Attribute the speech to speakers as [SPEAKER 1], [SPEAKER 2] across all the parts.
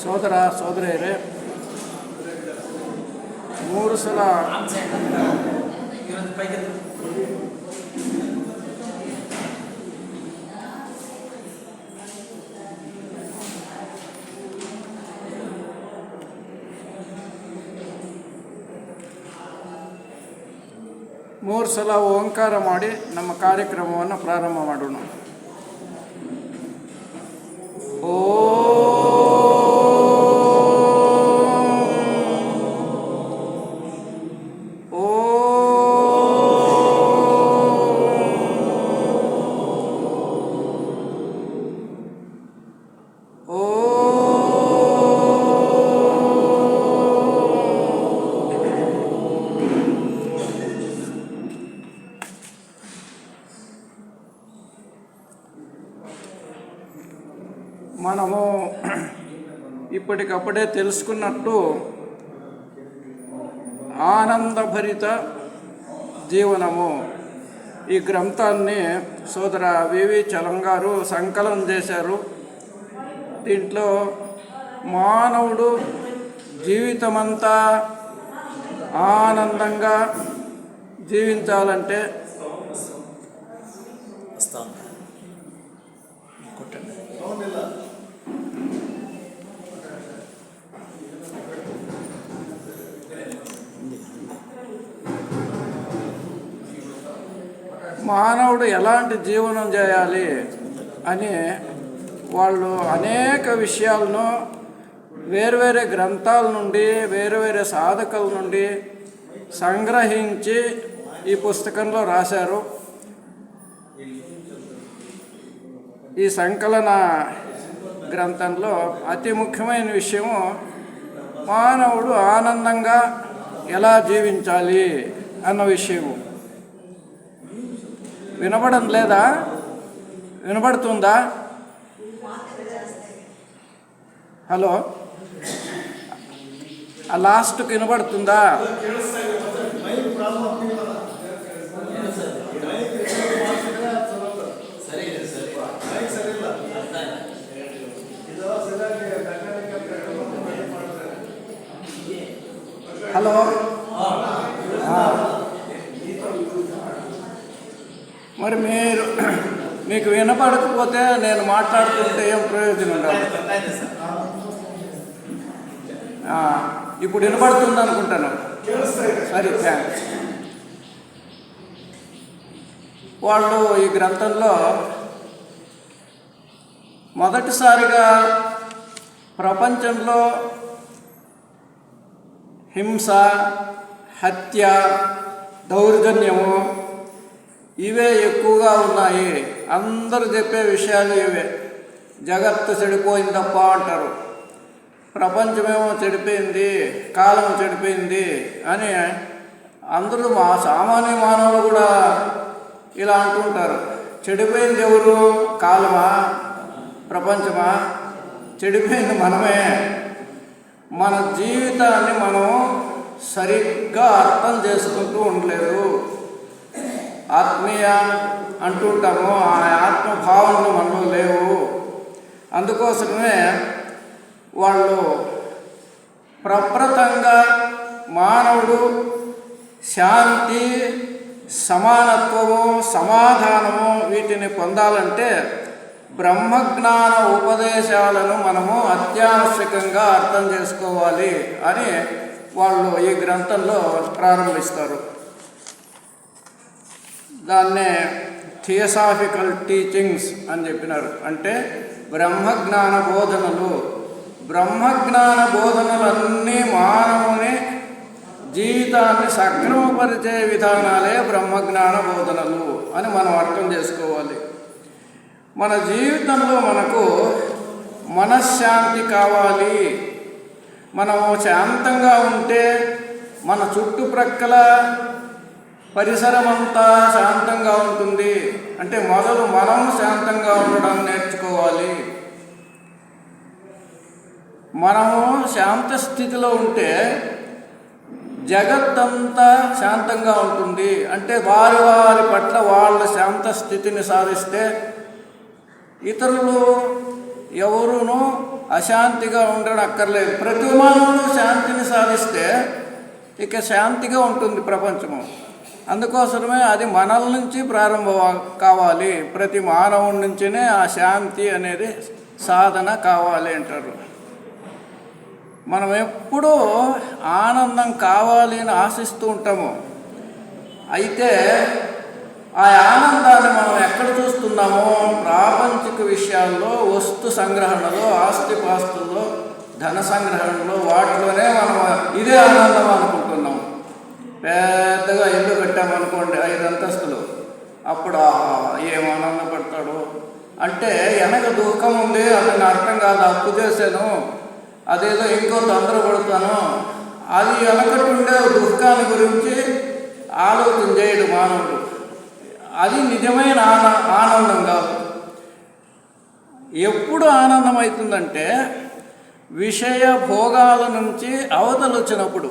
[SPEAKER 1] ಸೋದರ ಸೋದರಿಯರೇ, ಮೂರು ಸಲ ಓಂಕಾರ ಮಾಡಿ ನಮ್ಮ ಕಾರ್ಯಕ್ರಮವನ್ನು ಪ್ರಾರಂಭ ಮಾಡೋಣ. మనము ఇప్పటికప్పుడే తెలుసుకున్నట్టు ఆనందభరిత జీవనము ఈ గ్రంథాన్ని సోదర వివి చలం గారు సంకలనం చేశారు. దీంట్లో మానవుడు జీవితమంతా ఆనందంగా జీవించాలంటే మానవుడు ఎలాంటి జీవనం చేయాలి అని వాళ్ళు అనేక విషయాలను వేరువేరే గ్రంథాల నుండి వేరువేరే సాధకుల నుండి సంగ్రహించి ఈ పుస్తకంలో రాశారు. ఈ సంకలన గ్రంథంలో అతి ముఖ్యమైన విషయము మానవుడు ఆనందంగా ఎలా జీవించాలి అన్న విషయము. వినపడం లేదా? వినపడుతుందా? హలో, ఆ లాస్ట్కి వినపడుతుందా? హలో, మరి మీకు వినపడకపోతే నేను మాట్లాడుతుంటే ఏం ప్రయోజనం ఉండదు. ఇప్పుడు వినపడుతుంది అనుకుంటాను. సరే, థ్యాంక్స్. వాళ్ళు ఈ గ్రంథంలో మొదటిసారిగా ప్రపంచంలో హింస, హత్య, దౌర్జన్యము ఇవే ఎక్కువగా ఉన్నాయి. అందరూ చెప్పే విషయాలు ఇవే. జగత్తు చెడిపోయిందప్ప అంటారు, ప్రపంచమేమో చెడిపోయింది, కాలం చెడిపోయింది అని అందరూ సామాన్య మానవులు కూడా ఇలా అంటుంటారు. చెడిపోయింది ఎవరు? కాలమా? ప్రపంచమా? చెడిపోయింది మనమే. మన జీవితాన్ని మనం సరిగ్గా అర్థం చేసుకుంటూ ఉండలేదు. ఆత్మీయ అంటుంటాము, ఆ ఆత్మభావనలు మనలో లేవు. అందుకోసమే వాళ్ళు ప్రప్రథంగా మానవుడు శాంతి, సమానత్వము, సమాధానము వీటిని పొందాలంటే బ్రహ్మజ్ఞాన ఉపదేశాలను మనము అత్యావశ్యకంగా అర్థం చేసుకోవాలి అని వాళ్ళు ఈ గ్రంథంలో ప్రారంభిస్తారు. దాన్నే థియోసాఫికల్ టీచింగ్స్ అని చెప్పినారు. అంటే బ్రహ్మజ్ఞాన బోధనలు. బ్రహ్మజ్ఞాన బోధనలన్నీ మానవుని జీవితాన్ని సక్రమపరిచే విధానాలే బ్రహ్మజ్ఞాన బోధనలు అని మనం అర్థం చేసుకోవాలి. మన జీవితంలో మనకు మనశ్శాంతి కావాలి. మనము శాంతంగా ఉంటే మన చుట్టుప్రక్కల పరిసరం అంతా శాంతంగా ఉంటుంది. అంటే మొదలు మనం శాంతంగా ఉండడం నేర్చుకోవాలి. మనము శాంత స్థితిలో ఉంటే జగత్తంతా శాంతంగా ఉంటుంది. అంటే వారి వారి పట్ల వాళ్ళ శాంత స్థితిని సాధిస్తే ఇతరులు ఎవరునూ అశాంతిగా ఉండనక్కర్లేదు. ప్రతి మానవుడు శాంతిని సాధిస్తే ఇక శాంతిగా ఉంటుంది ప్రపంచము. అందుకోసమే అది మనల నుంచి ప్రారంభం కావాలి. ప్రతి మానవుడి నుంచినే ఆ శాంతి అనేది సాధన కావాలి అంటారు. మనం ఎప్పుడూ ఆనందం కావాలి అని ఆశిస్తూ ఉంటాము. అయితే ఆ ఆనందాన్ని మనం ఎక్కడ చూస్తున్నామో ప్రాపంచిక విషయాల్లో, వస్తు సంగ్రహణలో, ఆస్తిపాస్తుల్లో, ధన సంగ్రహణలో, వాటిలోనే మనం ఇదే ఆనందం అనుకుంటున్నాం. పెద్దగా ఇల్లు కట్టామనుకోండి 5 అంతస్తులు, అప్పుడు ఏం ఆనందపడతాడు అంటే వెనక దుఃఖం ఉంది, అతను అర్థం కాదు, అప్పు చేశాను, అదేదో ఇంకో తొందరపడతాను, అది వెనకటుండే దుఃఖాన్ని గురించి ఆలోచన చేయడు మానవుడు. అది నిజమైన ఆనందం కాదు. ఎప్పుడు ఆనందం అవుతుందంటే విషయ భోగాల నుంచి అవతలు వచ్చినప్పుడు.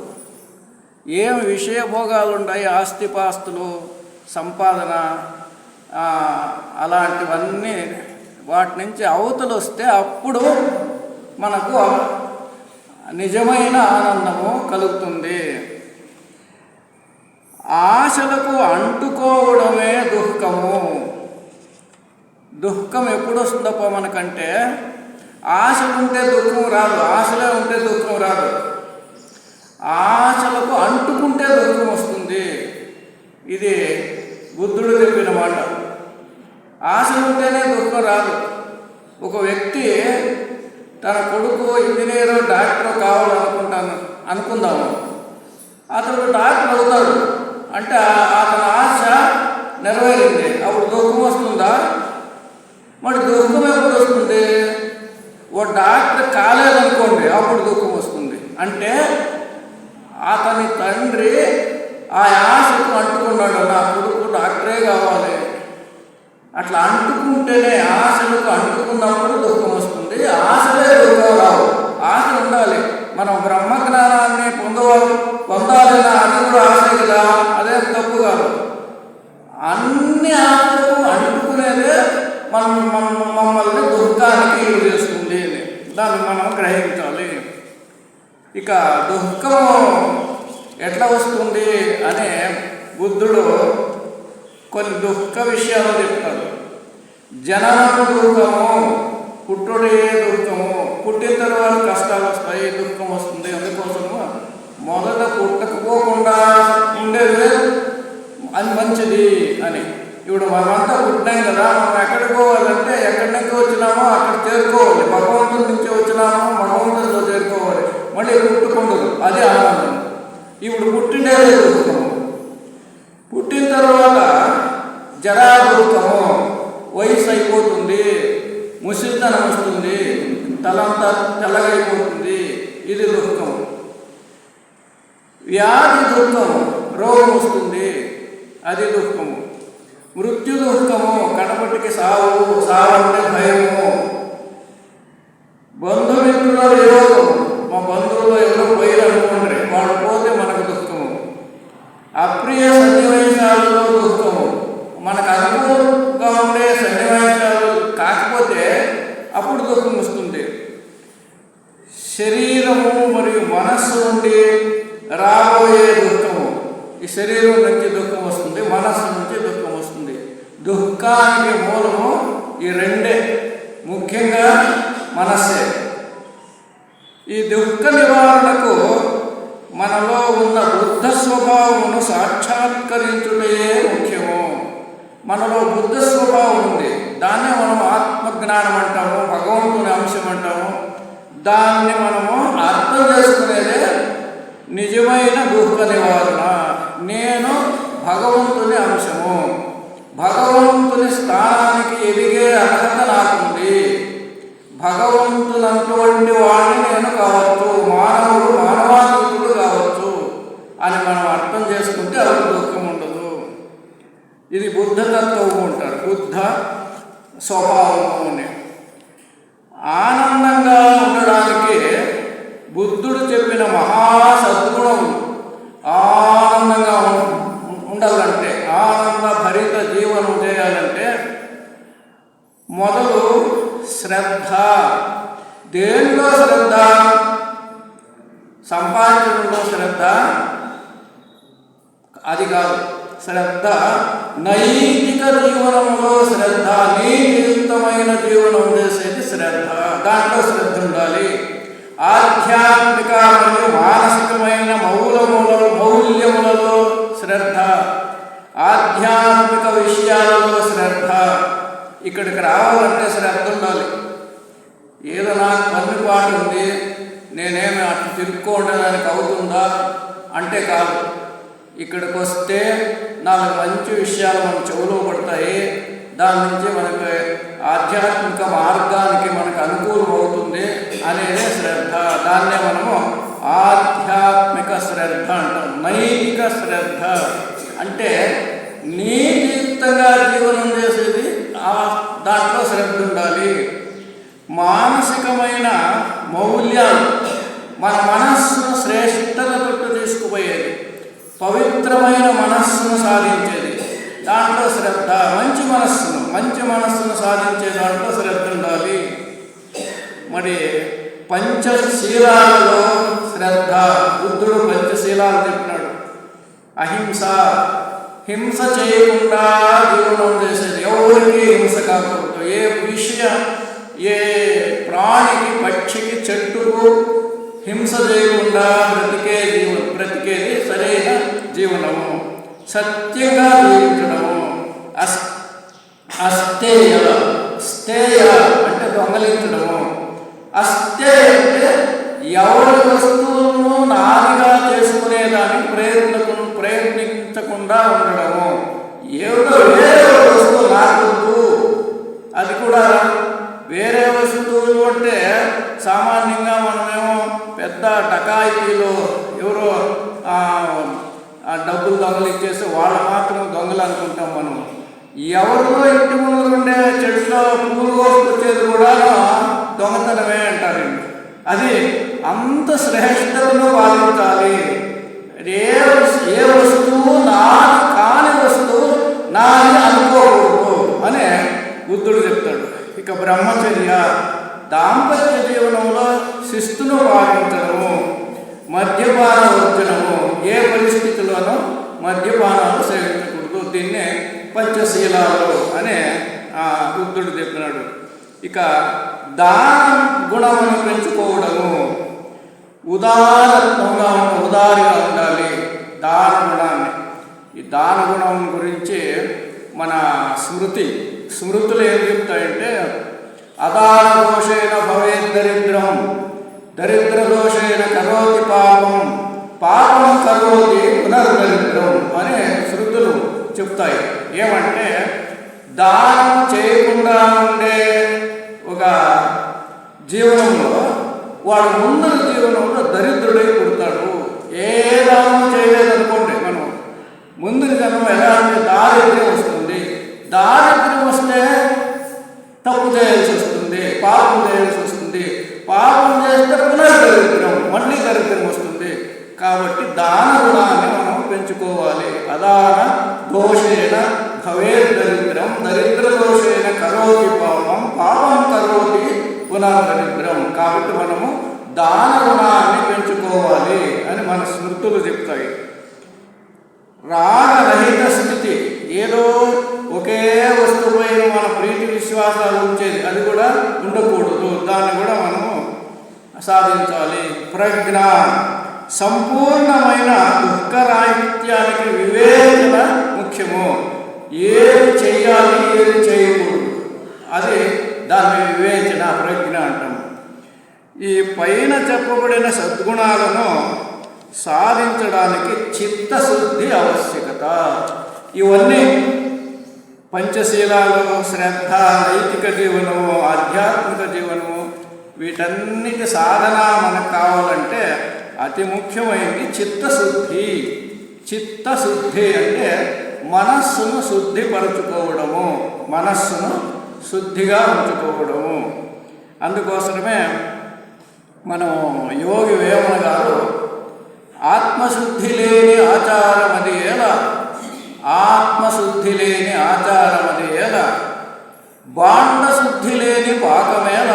[SPEAKER 1] ఏం విషయ భోగాలు ఉన్నాయి, ఆస్తిపాస్తులు, సంపాదన, అలాంటివన్నీ, వాటి నుంచి అవతలు వస్తే అప్పుడు మనకు నిజమైన ఆనందము కలుగుతుంది. ఆశలకు అంటుకోవడమే దుఃఖము. దుఃఖం ఎప్పుడు వస్తుందప్ప మనకంటే, ఆశలు ఉంటే దుఃఖం రాదు, ఆశలే ఉంటే దుఃఖం రాదు. ఆశలకు అంటుకుంటే దుఃఖం వస్తుంది. ఇది బుద్ధుడు చెప్పిన మాట. ఆశలు ఉంటేనే దుఃఖం రాదు. ఒక వ్యక్తి తన కొడుకు ఇంజనీరు, డాక్టర్ అనుకుందాము. అతడు డాక్టర్ అవుతాడు అంటే అతని ఆశ నెరవేరింది, అప్పుడు దుఃఖం వస్తుందా? మరి దుఃఖం ఎప్పుడు వస్తుంది? ఓ డాక్టర్ కాలేదనుకోండి, అప్పుడు దుఃఖం వస్తుంది. అంటే అతని తండ్రి ఆ ఆశకు అంటుకున్నాడు, నా కొడుకు డాక్టరే కావాలి. అట్లా అంటుకుంటేనే, ఆశలకు అంటుకున్నప్పుడు దుఃఖం వస్తుంది. ఆశలే దుఃఖం రావు. ఆశ ఉండాలి. మనం బ్రహ్మజ్ఞానాన్ని పొందాలన్నా అది కూడా ఆశే కదా, అదే తప్పు కాదు. అన్ని ఆశలకు అంటుకునేదే మమ్మల్ని దుఃఖానికి ఈడు చేస్తుంది. దాన్ని మనం గ్రహించాలి. ఇక దుఃఖం ఎట్లా వస్తుంది అనే బుద్ధుడు కొన్ని దుఃఖ విషయాలు చెప్తాడు. జననము దుఃఖము, పుట్టుడే దుఃఖము, పుట్టిన తర్వాత కష్టాలు వస్తాయి, దుఃఖం వస్తుంది. అందుకోసము మొదట పుట్టకపోకుండా ఉండేది అది మంచిది అని. ఇప్పుడు మనమంతా పుట్టినాం కదా, మనం ఎక్కడికి పోవాలంటే ఎక్కడి నుంచి వచ్చినామో అక్కడ చేరుకోవాలి. భగవంతుడి నుంచి వచ్చినామో భగవంతుడితో చేరుకోవాలి. మళ్ళీ పుట్టుకుండదు, అదే ఆనందం. ఇప్పుడు పుట్టిండేదే దుఃఖము. పుట్టిన తర్వాత జరా దుఃఖము, వయసు అయిపోతుంది, ముసిలితనం వస్తుంది, తలంతా తెల్లగైపోతుంది, ఇది దుఃఖం. వ్యాధి దుఃఖము, రోగం వస్తుంది, అది దుఃఖము. మృత్యు దుఃఖము, కడపటికి సావంటే భయము. బంధుమిత్రుల విరోధము, మా బంధువులు ఎవరో పోయారనుకోండి, వాళ్ళు పోతే మనకు దుఃఖము. అప్రియ సన్నివేశాలలో దుఃఖము, మనకు అనుకూలంగా ఉండే సన్నివేశాలు కాకపోతే అప్పుడు దుఃఖం వస్తుంది. శరీరము మరియు మనస్సు నుండి రాబోయే దుఃఖము, ఈ శరీరం నుంచి దుఃఖం వస్తుంది, మనస్సు నుంచి దుఃఖం వస్తుంది. దుఃఖానికి మూలము ఈ రెండే, ముఖ్యంగా మనస్సే. ఈ దుఃఖ నివారణకు మనలో ఉన్న బుద్ధ స్వభావమును సాక్షాత్కరించుటే ముఖ్యము. మనలో బుద్ధ స్వభావం ఉంది, దాన్నే మనం ఆత్మజ్ఞానం అంటాము, భగవంతుని అంశం అంటాము. దాన్ని మనము అర్థం చేసుకునేదే నిజమైన దుఃఖ నివారణ. నేను భగవంతుని అంశము, భగవంతుని స్థానానికి ఎదిగే అర్హత నాకుంది, భగవంతునంటువంటి వాడిని నేను కావచ్చు, మానవుడు మానవాతీతుడు కావచ్చు అని మనం అర్థం చేసుకుంటే అప్పుడు దుఃఖం ఉండదు. ఇది బుద్ధ తత్వము అంటారు, బుద్ధ స్వభావము అని. ఆనందంగా ఉండడానికి బుద్ధుడు చెప్పిన మహాసద్గుణం, ఆనందంగా ఉండాలంటే, ఆనంద భరిత జీవనం చేయాలంటే మొదలు శ్రద్ధ, దేనిలో శ్రద్ధ? సంపాదించడంలో శ్రద్ధ అది కాదు. శ్రద్ధ నైతిక జీవనంలో శ్రద్ధ, నీతియుక్తమైన జీవనం చేసేది శ్రద్ధ. దాంట్లో శ్రద్ధ ఉండాలి. ఆధ్యాత్మిక మరియు మానసికమైన మౌల్యములలో శ్రద్ధ, ఆధ్యాత్మిక విషయాలలో శ్రద్ధ. ఇక్కడికి రావాలంటే శ్రద్ధ ఉండాలి. ఏదో నాకు పన్నుపాటు ఉంది, నేనేమి అట్లా తిరుక్కోవడానికి అవుతుందా అంటే కాదు. ఇక్కడికి వస్తే 4 మంచి విషయాలు మన చెవులో పడతాయి. దాని నుంచి మనకి ఆధ్యాత్మిక మార్గానికి మనకు అనుకూలం అవుతుంది అనేదే శ్రద్ధ. దాన్నే మనము ఆధ్యాత్మిక శ్రద్ధ అంటాం. నైతిక శ్రద్ధ అంటే నీతియుక్తంగా జీవనం చేసేది, దాంట్లో శ్రద్ధ ఉండాలి. మానసికమైన మౌల్యాలు, మన మనస్సును శ్రేష్టత తొట్టు తీసుకుపోయేది, పవిత్రమైన మనస్సును సాధించేది, దాంట్లో శ్రద్ధ. మంచి మనస్సును సాధించే దాంట్లో శ్రద్ధ ఉండాలి. మరి పంచశీలాలలో శ్రద్ధ. బుద్ధుడు పంచశీలాలు చెప్పినాడు. అహింస, హింస చేయకుండా జీవనం చేసేది, ఎవరికి హింస కాకూడదు. ఏ ప్రాణికి, పక్షికి, చెట్టుకు హింస చేయకుండా బ్రతికేది సరైన జీవనము. సత్యంగా జీవించడము. అస్థేయ అంటే దొంగలించడము. అస్థేయ అంటే ఎవరి వస్తువులను నాదిగా చేసుకునేదానికి ప్రయత్నించకుండా ఉండడము. ఏదో వేరే వస్తువు నాకొద్దు, అది కూడా వేరే వస్తువులు అంటే సామాన్యంగా మనమేమో పెద్ద టకాయితీలో ఎవరో డబ్బులు దొంగలు ఇచ్చేసి వాళ్ళు మాత్రం దొంగలు అనుకుంటాం మనం. ఎవరిలో ఇంటి ముందు ఉండే చెట్లో పూలు కోసుకొచ్చేది కూడా దొంగతనమే అంటారండి. అది అంత శ్రేష్టతను పాలించాలి. ఏ వస్తువు నాది కాని వస్తువు నాది అనుకోకూడదు అనే బుద్ధుడు చెప్తాడు. ఇక బ్రహ్మచర్య, దాంపత్య జీవనంలో శిస్తును పాటించడము, మద్యపాన వర్జనము. ఏ పరిస్థితుల్లోనూ మద్యపానాలు సేవించకూడదు. దీన్నే పంచశీలాలు అనే బుద్ధుడు చెప్పినాడు. ఇక దాన గుణమును పెంచుకోవడము, ఉదారిగా ఉండాలి దాన గుణాన్ని. ఈ దాన గుణం గురించి మన స్మృతులు ఏం చెప్తాయంటే, అదాన దోషేణ భవేద్ దరిద్రం, దరిద్ర దోషేణ కరోతి పాపం, పాపం కరోతి పునర్దరిద్రం అనే శృతులు చెప్తాయి. ఏమంటే దానం చేయకుండా ఉండే ఒక జీవనంలో వాడు ముందర జీవనంలో దరిద్రుడై పుడతాడు. ఏ దానం చేయలేదనుకోండి, మనం ముందరి జన్మ ఎలా అంటే దారిద్ర్యం వస్తుంది. దారిద్ర్యం వస్తే తప్పు చేయాల్సి వస్తుంది, పాపం చేయాల్సి వస్తుంది. పాపం చేస్తే పునర్దరిద్రం, మళ్ళీ దరిద్రం వస్తుంది. కాబట్టి దాన గుణాన్ని మనం పెంచుకోవాలి. అదాన దోషేణ భవేద్ దరిద్రం, దరిద్ర దోషేణ కరోతి పాపం, పాపం కరోతి పునర్దరిద్రం. కాబట్టి మనము దాన గుణాన్ని పెంచుకోవాలి అని మన స్మృతులు చెప్తాయి. రాగరహిత స్థితి, ఏదో ఒకే వస్తువుపై మన ప్రీతి విశ్వాసాలు ఉంచేది, అది కూడా ఉండకూడదు. దాన్ని కూడా మనము సాధించాలి. ప్రజ్ఞ, సంపూర్ణమైన దుఃఖరాహిత్యానికి వివేచన ముఖ్యము. ఏది చేయాలి, ఏది చేయకూడదు, అది దాన్ని వివేచన, ప్రజ్ఞ అంటాం. ఈ పైన చెప్పబడిన సద్గుణాలను సాధించడానికి చిత్తశుద్ధి ఆవశ్యకత. ఇవన్నీ పంచశీలాలు, శ్రద్ధ, నైతిక జీవనము, ఆధ్యాత్మిక జీవనము, వీటన్నిటి సాధన మనకు కావాలంటే అతి ముఖ్యమైనది చిత్తశుద్ధి. చిత్తశుద్ధి అంటే మనస్సును శుద్ధిపరచుకోవడము, మనస్సును శుద్ధిగా ఉంచుకోవడము. అందుకోసమే మనం యోగి వేమన గారు ఆత్మశుద్ధి లేని ఆచారమది ఎలా, ఆత్మశుద్ధి లేని ఆచారమది ఎలా, బాండశుద్ధి లేని పాకమేల,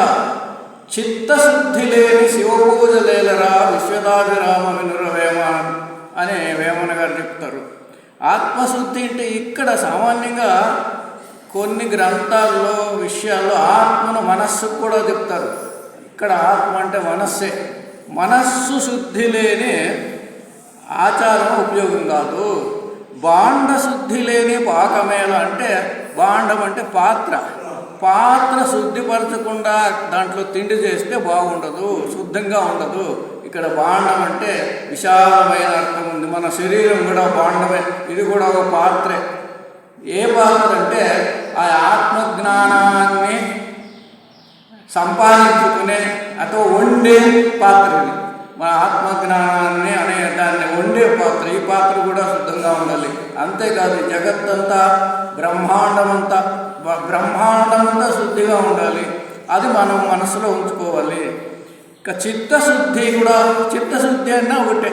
[SPEAKER 1] చిత్తశుద్ధి లేని శివపూజ లేలరా విశ్వదాభిరామ వినురవేమ అని వేమన గారు చెప్తారు. ఆత్మశుద్ధి అంటే ఇక్కడ సామాన్యంగా కొన్ని గ్రంథాల్లో విషయాల్లో ఆత్మను మనస్సు కూడా చెప్తారు. ఇక్కడ ఆత్మ అంటే మనస్సే. మనస్సు శుద్ధి లేని ఆచారం ఉపయోగం కాదు. బాండ శుద్ధి లేని పాకమేళ అంటే బాండం అంటే పాత్ర శుద్ధిపరచకుండా దాంట్లో తిండి చేస్తే బాగుండదు, శుద్ధంగా ఉండదు. ఇక్కడ బాండం అంటే విశాలమైన అర్థం ఉంది. మన శరీరం కూడా బాండమే, ఇది కూడా ఒక పాత్రే. ఏ పాత్ర అంటే ఆ ఆత్మజ్ఞానాన్ని సంపాదించుకునే అథవా వండే పాత్ర. ఇది మన ఆత్మజ్ఞానాన్ని అనే దాన్ని వండే పాత్ర. ఈ పాత్ర కూడా శుద్ధంగా ఉండాలి. అంతేకాదు జగత్తంతా బ్రహ్మాండమంతా శుద్ధిగా ఉండాలి. అది మనం మనసులో ఉంచుకోవాలి. ఇక చిత్తశుద్ధి కూడా, చిత్తశుద్ధి అన్నా ఒకటే,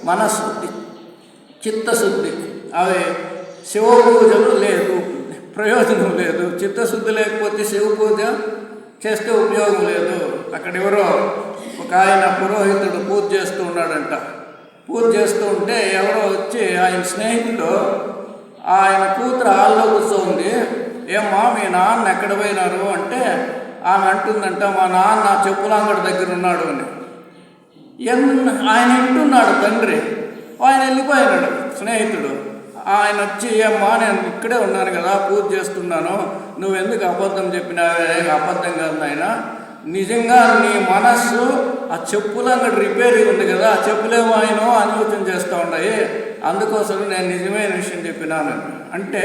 [SPEAKER 1] మనశుద్ధి చిత్తశుద్ధి. అవి శివ పూజలు లేదు, ప్రయోజనం లేదు. చిత్తశుద్ధి లేకపోతే శివ పూజ చేస్తే ఉపయోగం లేదు. అక్కడ ఎవరో ఒక ఆయన పురోహితుడు పూజ చేస్తూ ఉన్నాడంట. పూజ చేస్తూ ఉంటే ఎవరో వచ్చి ఆయన స్నేహితుడు ఆయన కూతురు హాల్లో కూర్చోంది. ఏమ్మా మీ నాన్న ఎక్కడ పోయినారు అంటే ఆమె అంటుందంట, మా నాన్న చెప్పుల అంగడి దగ్గర ఉన్నాడు అని. ఆయన వింటున్నాడు తండ్రి. ఆయన వెళ్ళిపోయినాడు స్నేహితుడు. ఆయన వచ్చి, ఏమ్మా నేను ఇక్కడే ఉన్నాను కదా, పూజ చేస్తున్నాను, నువ్వెందుకు అబద్ధం చెప్పినావే? అబద్ధం కాదు నాయన, నిజంగా నీ మనస్సు ఆ చెప్పుల అంగడి రిపేరింగ్ ఉంది కదా, ఆ చెప్పులేమో ఆయన ఆలోచన చేస్తూ ఉన్నాయి, అందుకోసం నేను నిజమైన విషయం చెప్పినాను. అంటే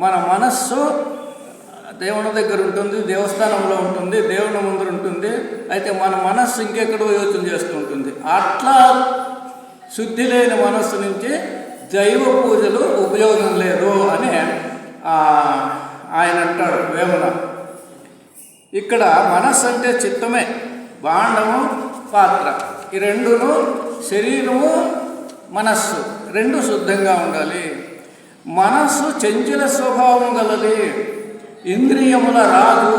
[SPEAKER 1] మన మనస్సు దేవుని దగ్గర ఉంటుంది, దేవస్థానంలో ఉంటుంది, దేవుని ముందర ఉంటుంది. అయితే మన మనస్సు ఇంకెక్కడో యోచన చేస్తూ ఉంటుంది. అట్లా శుద్ధి లేని మనస్సు నుంచి దైవ పూజలు ఉపయోగం లేదు అని ఆయన అంటాడు వేమన. ఇక్కడ మనస్సు అంటే చిత్తమే, బాండము పాత్ర, ఈ రెండును శరీరము మనస్సు రెండు శుద్ధంగా ఉండాలి. మనస్సు చంచల స్వభావం గలది, ఇంద్రియముల రాదు.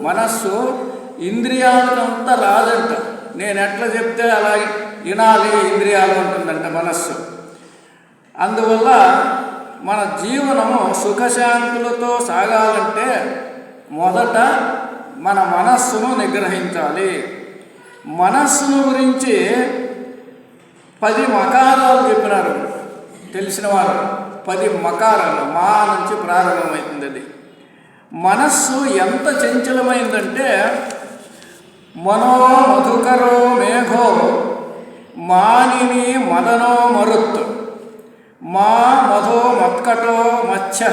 [SPEAKER 1] మనస్సు ఇంద్రియాలకంతా రాదంట. నేను ఎట్లా చెప్తే అలా వినాలి, ఇంద్రియాలు ఉంటుందంట మనస్సు. అందువల్ల మన జీవనము సుఖశాంతులతో సాగాలంటే మొదట మన మనస్సును నిగ్రహించాలి. మనస్సును గురించి 10 మకారాలు చెప్పినారు తెలిసిన వారు. 10 మకారాలు, మా నుంచి ప్రారంభమవుతుంది. అది మనస్సు ఎంత చంచలమైందంటే, మనో మధుకరో మేఘో మానిని మదనో మరుత్ మా మధో మత్కటో మత్స్య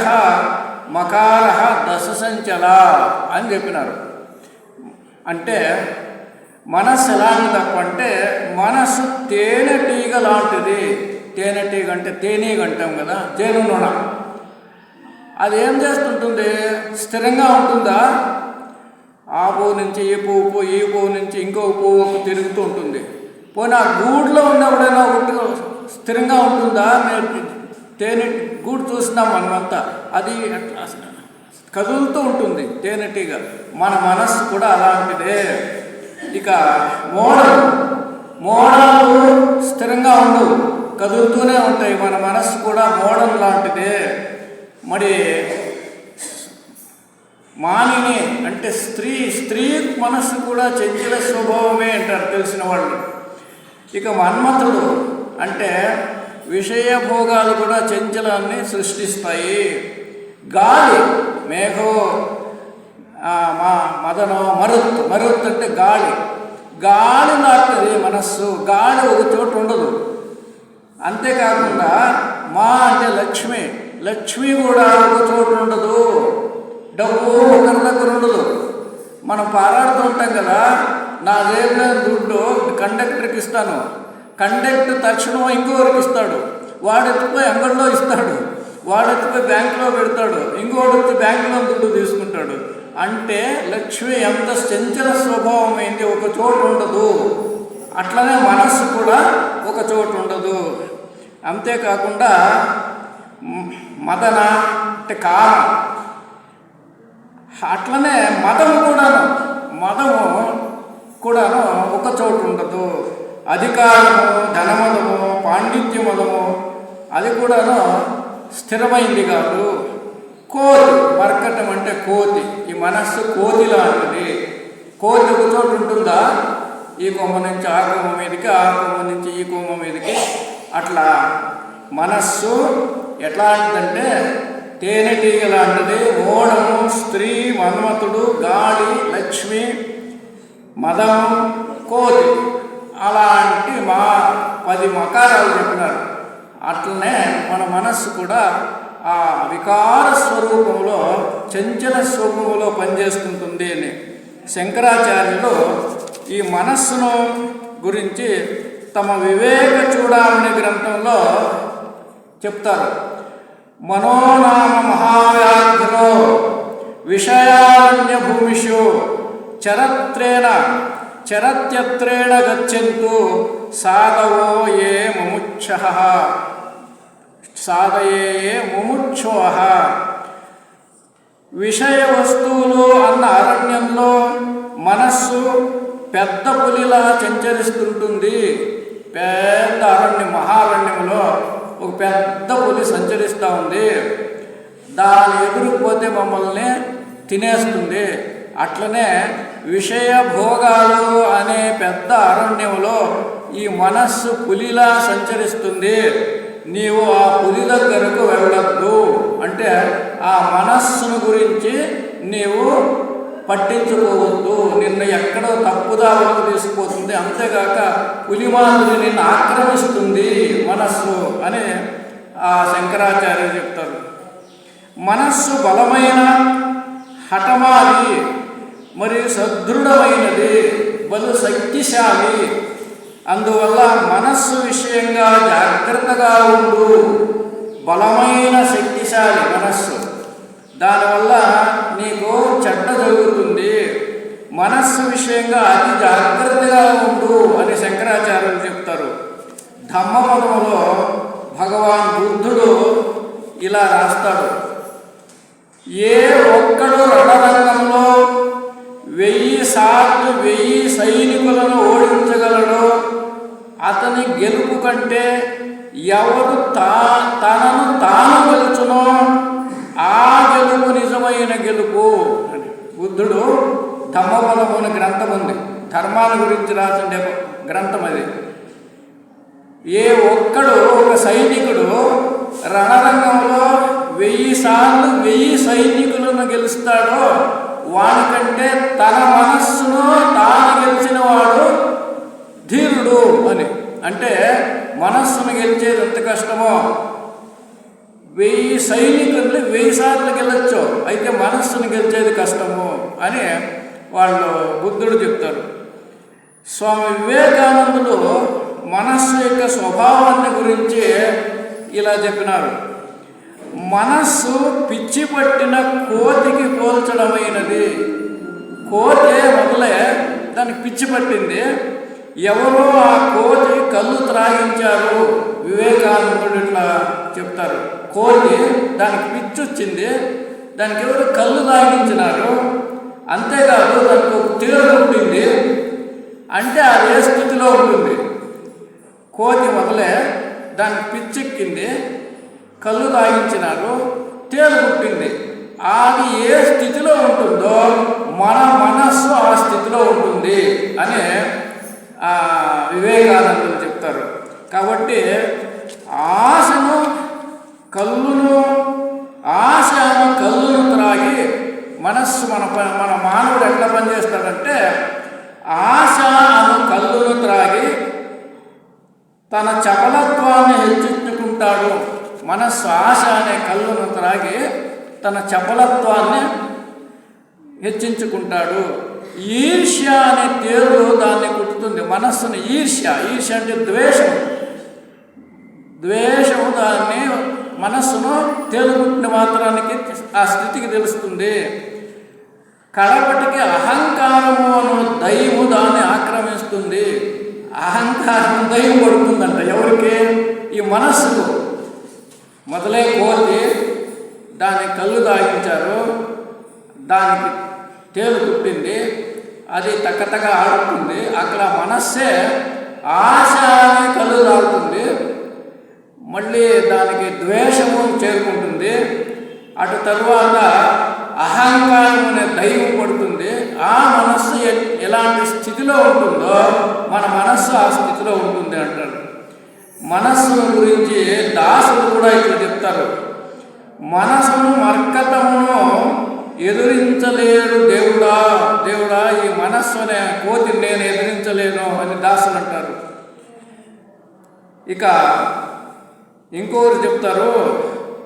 [SPEAKER 1] మకార దశ సంచల అని చెప్పినారు. అంటే మనస్సు ఎలాంటి తప్ప అంటే, మనస్సు తేనెటీగ లాంటిది. తేనెటీగ అంటే తేనీగ అంటాం కదా, జేను నూనె. అదేం చేస్తుంటుంది? స్థిరంగా ఉంటుందా? ఆ పువ్వు నుంచి ఈ పువ్వు, ఈ పువ్వు నుంచి ఇంకో పువ్వు తిరుగుతూ ఉంటుంది. పోనీ ఆ గూడులో ఉన్నప్పుడైనా ఒకటి స్థిరంగా ఉంటుందా? తేనె గూడు చూసినాం మనమంతా, అది కదులుతూ ఉంటుంది తేనెటీగ. మన మనస్సు కూడా అలాంటిదే. ఇక మోడాలు స్థిరంగా ఉండవు, కదులుతూనే ఉంటాయి. మన మనస్సు కూడా మోడం లాంటిదే. మరి మానిని అంటే స్త్రీ మనస్సు కూడా చంచల స్వభావమే అంటారు తెలిసిన వాళ్ళు. ఇక మన్మథుడు అంటే విషయభోగాలు కూడా చంచలాన్ని సృష్టిస్తాయి. గాలి మేఘో మదనో మరుత్ అంటే గాలి లాంటిది మనస్సు. గాలి ఒక చోటు ఉండదు. అంతేకాకుండా మా అంటే లక్ష్మి కూడా ఒక చోటు ఉండదు. డబ్బు ఒకరి దగ్గర ఉండదు. మనం పారాడుతూ ఉంటాం కదా, నా జేబులో దుడ్డు కండక్టర్కి ఇస్తాను, కండక్టర్ తక్షణం ఇంకోరికి ఇస్తాడు, వాడు ఎత్తుపోయి అంగడిలో ఇస్తాడు, వాడు ఎత్తుపోయి బ్యాంకులో పెడతాడు, ఇంకోటి వచ్చి బ్యాంకులో దుడ్డు తీసుకుంటాడు. అంటే లక్ష్మి ఎంత చంచల స్వభావం అయింది, ఒక చోటు ఉండదు. అట్లనే మనస్సు కూడా ఒక చోటు ఉండదు. అంతేకాకుండా మదన అంటే కాలం, అట్లనే మదము కూడాను. మదము కూడాను ఒక చోటు ఉండదు. అధికారము, ధనమదము, పాండిత్యమదము అది కూడాను స్థిరమైంది కాదు. కోతి, మర్కటం అంటే కోతి. ఈ మనస్సు కోతి లాంటిది. కోతి ఒక చోటు ఉంటుందా? ఈ కొమ్మ నుంచి ఆ కొమ్మ మీదకి, ఆ కొమ్మ నుంచి ఈ కొమ్మ మీదకి. అట్లా మనస్సు ఎట్లాంటిదంటే తేనెటీగ లాంటిది. మోడము, స్త్రీ, మన్మథుడు, గాలి, లక్ష్మి, మదం, కోతి అలాంటి 10 మకారాలు చెప్పినారు. అట్లనే మన మనస్సు కూడా ఆ వికార స్వరూపంలో, చంచల స్వరూపంలో పనిచేస్తుంటుంది అని శంకరాచార్యులు ఈ మనస్సును గురించి తమ వివేక చూడామణి గ్రంథంలో చెప్తారు. మనోనామ మహావ్యాఘ్రో విషయారణ్య భూమిషు చరత్యత్రేణ గచ్చంతు సాధవో ఏ ముముక్షః సాధయే ముముక్షోః. విషయ వస్తువులు అన్న అరణ్యంలో మనస్సు పెద్ద పులిలా సంచరిస్తుంటుంది. పెద్ద అరణ్యం, మహారణ్యంలో ఒక పెద్ద పులి సంచరిస్తూ ఉంది. దాని ఎదురుపోతే మమ్మల్ని తినేస్తుంది. అట్లనే విషయ భోగాలు అనే పెద్ద అరణ్యంలో ఈ మనస్సు పులిలా సంచరిస్తుంది. నీవు ఆ పులి దగ్గరకు వెళ్ళొద్దు. అంటే ఆ మనస్సును గురించి నీవు పట్టించుకోవద్దు. నిన్ను ఎక్కడో తప్పుదావలకు తీసుకుపోతుంది. అంతేగాక పులి మాదిరి నిన్ను ఆక్రమిస్తుంది మనస్సు అని ఆ శంకరాచార్యులు చెప్తారు. మనస్సు బలమైన, హఠమాది మరియు సదృఢమైనది, బలు శక్తిశాలి. అందువల్ల మనస్సు విషయంగా జాగ్రత్తగా ఉండు. బలమైన శక్తిశాలి మనస్సు, దానివల్ల నీకు చెడ్డ జరుగుతుంది. మనస్సు విషయంగా అతి జాగ్రత్తగా ఉండు అని శంకరాచార్యులు చెప్తారు. ధమ్మపదములో భగవాన్ బుద్ధుడు ఇలా రాస్తాడు. ఏ ఒక్కడు రణరంగంలో 1000 సార్లు 1000 సైనికులను ఓడించగలడో అతని గెలుపు కంటే ఎవరు తనను తాను గెలుచునో ఆ గెలుపు నిజమైన గెలుపు అని బుద్ధుడు ధమ్మపదము అనే గ్రంథం ఉంది. ధర్మాల గురించి రాసిన గ్రంథం అది. ఏ ఒక్కడు, ఒక సైనికుడు రణరంగంలో 1000 సార్లు 1000 సైనికులను గెలుస్తాడో వానికంటే తన మనస్సును తాను గెలిచిన వాడు ధీరుడు అని. అంటే మనస్సును గెలిచేది ఎంత కష్టమో. 1000 సైనికుల్ని 1000 సార్లు గెలవచ్చు, అయితే మనస్సును గెలిచేది కష్టము అని వాళ్ళు బుద్ధుడు చెప్తారు. స్వామి వివేకానందులు మనస్సు యొక్క స్వభావాన్ని గురించి ఇలా చెప్పినారు. మనస్సు పిచ్చి పట్టిన కోతికి పోల్చడమైనది. కోతి మొదలే దానికి పిచ్చి పట్టింది. ఎవరో ఆ కోతి కళ్ళు త్రాగించారు. వివేకానందుడు ఇట్లా చెప్తారు. కోతి దానికి పిచ్చి వచ్చింది, దానికి ఎవరు కళ్ళు తాగించినారు. అంతేకాదు దానికి ఒక తేలు ఉంటుంది. అంటే అది ఏ స్థితిలో ఉంటుంది? కోతి మొదలే దానికి పిచ్చెక్కింది, కళ్ళు తాగించినారు, తేలు పుట్టింది. అది ఏ స్థితిలో ఉంటుందో మన మనస్సు ఆ స్థితిలో ఉంటుంది అని వివేకానందులు చెప్తారు. కాబట్టి ఆశను కళ్ళును త్రాగి మనస్సు మన మానవుడు ఎట్లా పనిచేస్తాడంటే ఆశ అను కళ్ళును త్రాగి తన చపలత్వాన్ని హెచ్చించుకుంటాడు. మనస్సు ఆశ అనే కళ్ళును త్రాగి తన చపలత్వాన్ని హెచ్చించుకుంటాడు. ఈర్ష్య అనే తేలు దాన్ని కుట్టుతుంది మనస్సును. ఈర్ష్య అంటే ద్వేషము దాన్ని మనస్సును తేలుకుట్టిన మాత్రానికి ఆ స్థితికి తెలుస్తుంది. కడపటికి అహంకారము అను దైవము దాన్ని ఆక్రమిస్తుంది. అహంకారం దైవం పడుతుందంట. ఎవరికి? ఈ మనస్సుకు. మొదలే కోతి దాని కళ్ళు తాగించారు, దానికి తేలు కుట్టింది, అది తక్కతగా ఆడుతుంది. అక్కడ మనస్సే ఆశ అనే కళ్ళు తాగుతుంది, మళ్ళీ దానికి ద్వేషము చేరుకుంటుంది. అటు తరువాత అహంకారం అనే దైవం పడుతుంది. ఆ మనస్సు ఎలాంటి స్థితిలో ఉంటుందో మన మనస్సు ఆ స్థితిలో ఉంటుంది అంటారు. మనస్సును గురించి దాసులు కూడా ఇట్లా చెప్తారు. మనసును మర్కటమును ఎదురించలేడు దేవుడా, దేవుడా ఈ మనస్సు అనే కోతిని నేను ఎదిరించలేను అని దాసులు అంటారు. ఇక ఇంకోరు చెప్తారు,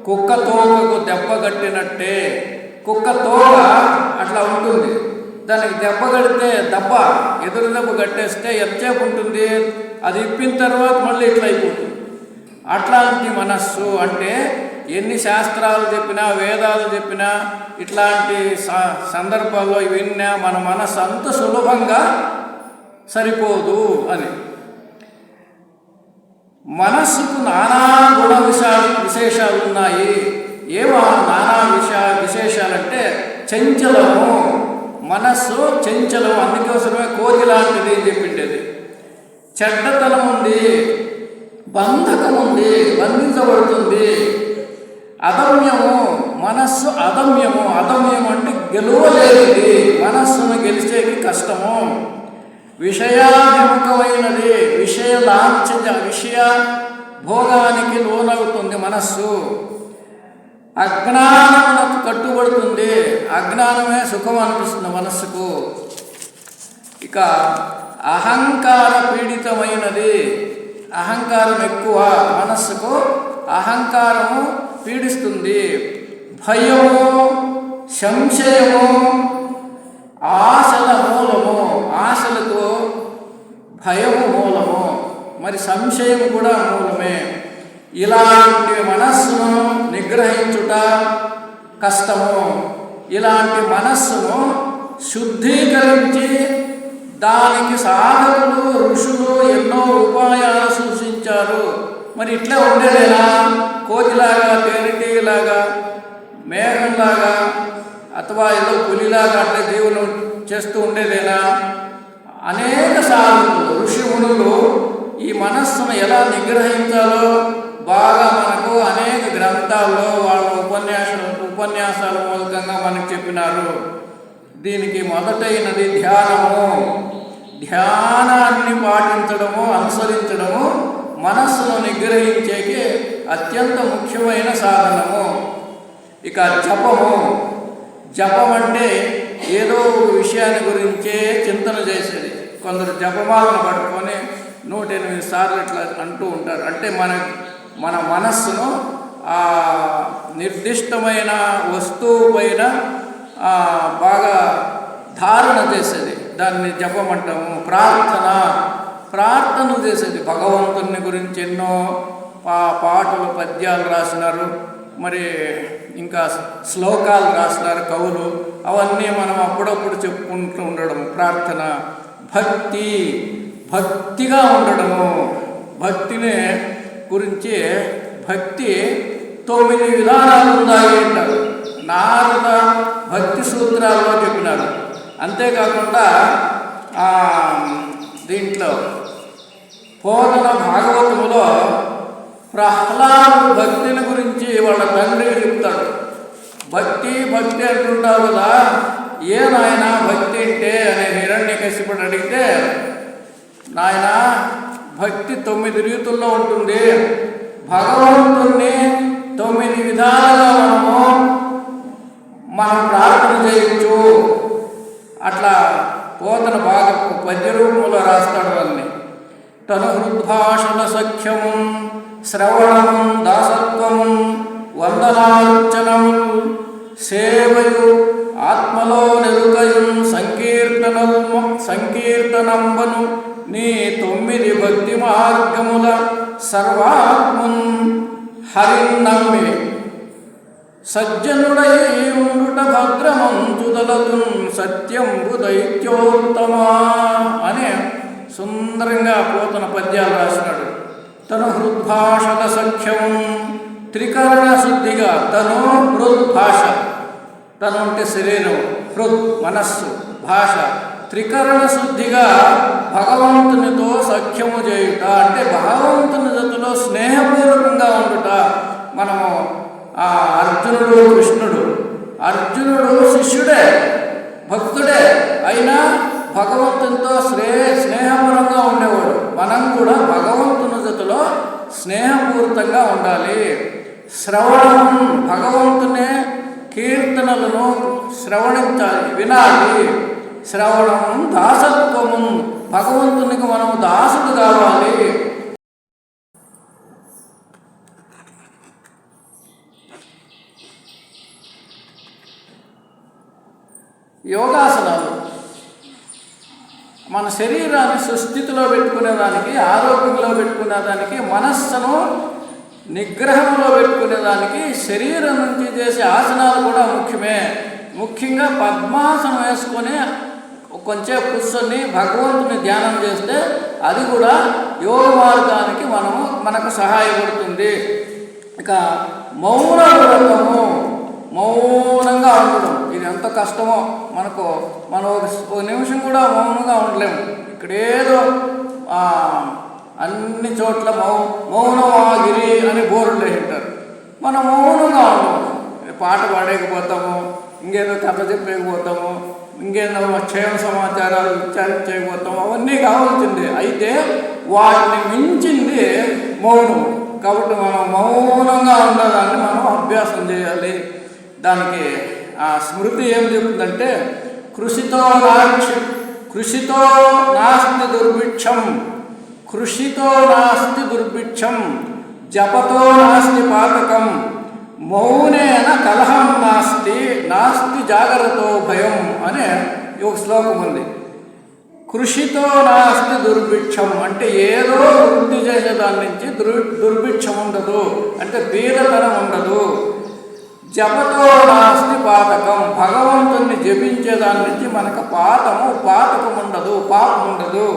[SPEAKER 1] కుక్క తోకకు దెబ్బ కట్టినట్టే. కుక్క తోక అట్లా ఉంటుంది, దానికి దెబ్బ కడితే ఎదురు దెబ్బ కట్టేస్తే ఎంతసేపు ఉంటుంది, అది ఇప్పిన తర్వాత మళ్ళీ ఇట్లా అయిపోతుంది. అట్లాంటి మనస్సు అంటే ఎన్ని శాస్త్రాలు చెప్పినా వేదాలు చెప్పినా ఇట్లాంటి సందర్భాల్లో విన్నా మన మనస్సు అంత సులభంగా సరిపోదు అని. మనస్సుకు నానా గుణ విశేషాలు ఉన్నాయి. ఏమో నానా విశేషాలంటే చంచలము, మనస్సు చంచలం, అందుకోసమే కోతి లాంటిది అని చెప్పిండేది. చెడ్డతనం ఉంది, బంధకం ఉంది, బంధించబడుతుంది. అదమ్యము, మనస్సు అదమ్యము. అదమ్యము అంటే గెలువలేనిది, మనస్సును గెలిచేకి కష్టము. విషయాభిముఖమైనది, విషయ భోగానికి లోనవుతుంది మనస్సు. అజ్ఞానమునకు కట్టుబడుతుంది, అజ్ఞానమే సుఖం అనిపిస్తుంది మనస్సుకు. ఇక అహంకార పీడితమైనది, అహంకారం ఎక్కువ మనస్సుకు, అహంకారము పీడిస్తుంది. భయము, సంశయము ఆశల మూలము, ఆశలకు భయము మూలము, మరి సంశయం కూడా మూలమే. ఇలాంటి మనస్సును నిగ్రహించుట కష్టము. ఇలాంటి మనస్సును శుద్ధీకరించి దానికి సాధకులు ఋషులు ఎన్నో ఉపాయాలు సూచించారు. మరి ఇట్లా ఉండేదేనా? కోతిలాగా, తేనెటీగలాగా, మేఘంలాగా, అథవా ఏదో పులిలాగా అంటే జీవనం చేస్తూ ఉండేదేనా? అనేక సాధకులు ఋషిమునులు ఈ మనస్సును ఎలా నిగ్రహించాలో బాగా మనకు అనేక గ్రంథాల్లో వాళ్ళ ఉపన్యాసాల మూలకంగా మనకు చెప్పినారు. దీనికి మొదటైనది ధ్యానము. ధ్యానాన్ని పాటించడము, అనుసరించడము మనస్సును నిగ్రహించేకి అత్యంత ముఖ్యమైన సాధనము. ఇక జపము. జపం అంటే ఏదో విషయాన్ని గురించే చింతన చేసేది. కొందరు జపమాలను పట్టుకొని 108 సార్లు ఇట్లా అంటూ ఉంటారు. అంటే మన మనస్సును ఆ నిర్దిష్టమైన వస్తువు పైన బాగా ధారణ చేసేది, దాన్ని జపం అంటాము. ప్రార్థన చేసేది. భగవంతుని గురించి ఎన్నో పాటలు, పద్యాలు రాసినారు, మరి ఇంకా శ్లోకాలు రాసినారు కవులు. అవన్నీ మనం అప్పుడప్పుడు చెప్పుకుంటూ ఉండడం ప్రార్థన. భక్తిగా ఉండడము. భక్తిని గురించి భక్తి 9 విధానాలు ఉన్నాయి అంటారు. నారద భక్తి సూత్రాల్లో చెప్పినారు. అంతేకాకుండా దీంట్లో పోతన భాగవతములో ప్రహ్లాదు భక్తిని గురించి వాళ్ళ తండ్రికి చెప్తాడు. భక్తి అంటుంటావు కదా, ఏ నాయన భక్తి అంటే అనే హిరణ్యకశిపుడు అడిగితే, నాయన భక్తి 9 రీతుల్లో ఉంటుంది. భగవంతుణ్ణి 9 విధాలుగా మనం ప్రార్థన చేయొచ్చు. అట్లా పోతన బాగా పద్య రూపంలో రాస్తాడు. అన్ని తను హృద్భాషణ సఖ్యము, శ్రవణము, దాసత్వము, వందనార్చనము, సేవయు, ఆత్మలో నెరుకయు, సంకీర్తనంబను నీ 9 భక్తి మార్గముల సర్వాత్మన్ హరిన్నమ్మి సజ్జనుడై ఉండుట భద్రమంచుదలతు సత్యంబు దైత్యోత్తమా అనే సుందరంగా పోతన పద్యాలు రాసినాడు. తను హృద్భాషల సఖ్యం, త్రికరణ శుద్ధిగా తను హృద్భాష. తను అంటే శరీరం, హృద్ మనస్సు, భాష త్రికరణ శుద్ధిగా భగవంతునితో సఖ్యము చేయుట అంటే భగవంతుని జతలో స్నేహపూర్వకంగా ఉండుట. మనము అర్జునుడు కృష్ణుడు, అర్జునుడు శిష్యుడే, భక్తుడే, అయినా భగవంతునితో స్నేహపూర్వకంగా ఉండేవాడు. మనం కూడా భగవంతుని జతలో స్నేహపూరితంగా ఉండాలి. శ్రవణం, భగవంతునే కీర్తనలను శ్రవణించాలి, వినాలి. శ్రవణం దాసత్వము, భగవంతునికి మనం దాసుడు కావాలి. యోగాసనాలు మన శరీరాన్ని సుస్థితిలో పెట్టుకునేదానికి, ఆరోగ్యంలో పెట్టుకునేదానికి, మనస్సును నిగ్రహంలో పెట్టుకునేదానికి శరీరం నుంచి చేసే ఆసనాలు కూడా ముఖ్యమే. ముఖ్యంగా పద్మాసనం వేసుకొని కొంచెం కూర్చొని భగవంతుని ధ్యానం చేస్తే అది కూడా యోగ మార్గానికి మనకు సహాయపడుతుంది. ఇక మౌన వ్రతము, మౌనంగా ఉండడం, ఇది ఎంత కష్టమో మనం ఒక నిమిషం కూడా మౌనంగా ఉండలేము. ఇక్కడేదో అన్ని చోట్ల మౌనమాగిరి అని బోర్డులు వేసింటారు. మనం మౌనంగా ఉండము, పాట పాడేకపోతాము, ఇంకేదో కథ చెప్పేకపోతాము, ఇంకేదో క్షేమ సమాచారాలు చేయకపోతాము. అవన్నీ కావాల్సిందే, అయితే వాటిని మించింది మౌనం. కాబట్టి మనం మౌనంగా ఉండడాన్ని మనం అభ్యాసం చేయాలి. దానికి ఆ స్మృతి ఏం చెప్తుందంటే, కృషితో నాస్తి దుర్భిక్షం, కృషితో నాస్తి దుర్భిక్షం, జపతో నాస్తి పాతకం, మౌనేన కలహం నాస్తి జాగ్రత్తో భయం అనే ఒక శ్లోకం ఉంది. కృషితో నాస్తి దుర్భిక్షం అంటే ఏదో వృద్ధి చేసేదాని నుంచి దుర్భిక్షం ఉండదు, అంటే బీదతనం ఉండదు. జపతో నాస్తి పాతకం, భగవంతుణ్ణి జపించేదాని నుంచి మనకు పాతకం ఉండదు, పాపం ఉండదు.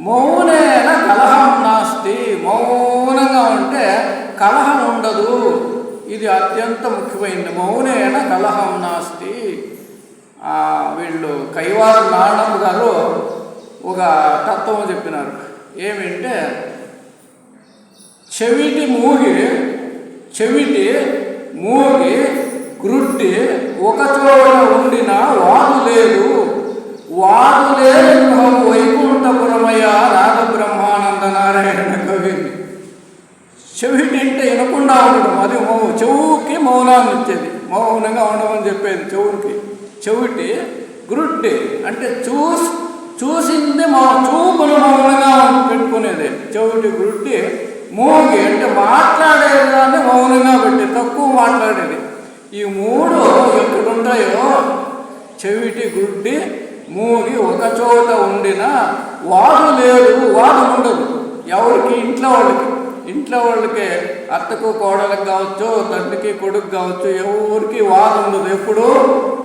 [SPEAKER 1] మౌనేన కలహం నాస్తి, మౌనంగా ఉంటే కలహం ఉండదు. ఇది అత్యంత ముఖ్యమైనది. మౌనేన కలహం నాస్తి. వీళ్ళు కైవార నారాయణ గారు ఒక తత్వం చెప్పినారు. ఏమంటే, చెవిటి మూగి గ్రుడ్డి ఒక చోట ఉండిన వాదు లేదు వైకుంఠపురమయ నాద బ్రహ్మానంద నారాయణ కవి. చెవిటి అంటే వినకుండా ఉండడం, అది చెవుకి మౌనాన్ని ఇచ్చేది, మౌనంగా ఉండమని చెప్పేది చెవుకి. చెవిటి గ్రుడ్డి అంటే చూసింది చూపును మౌనంగా పెట్టుకునేది. చెవిటి గ్రుడ్డి. మూగి అంటే మాట్లాడేదాన్ని మౌనంగా పెట్టి తక్కువ మాట్లాడేది. ఈ మూడు ఎక్కడుంటాయో, చెవిటి గుడ్డి మూగి ఒక చోట ఉండిన వాదు లేదు, వాదు ఉండదు. ఎవరికి? ఇంట్లో వాళ్ళకి అత్తకు కోడలకు కావచ్చు, తండ్రికి కొడుకు కావచ్చు, ఎవరికి వాదు ఉండదు. ఎప్పుడు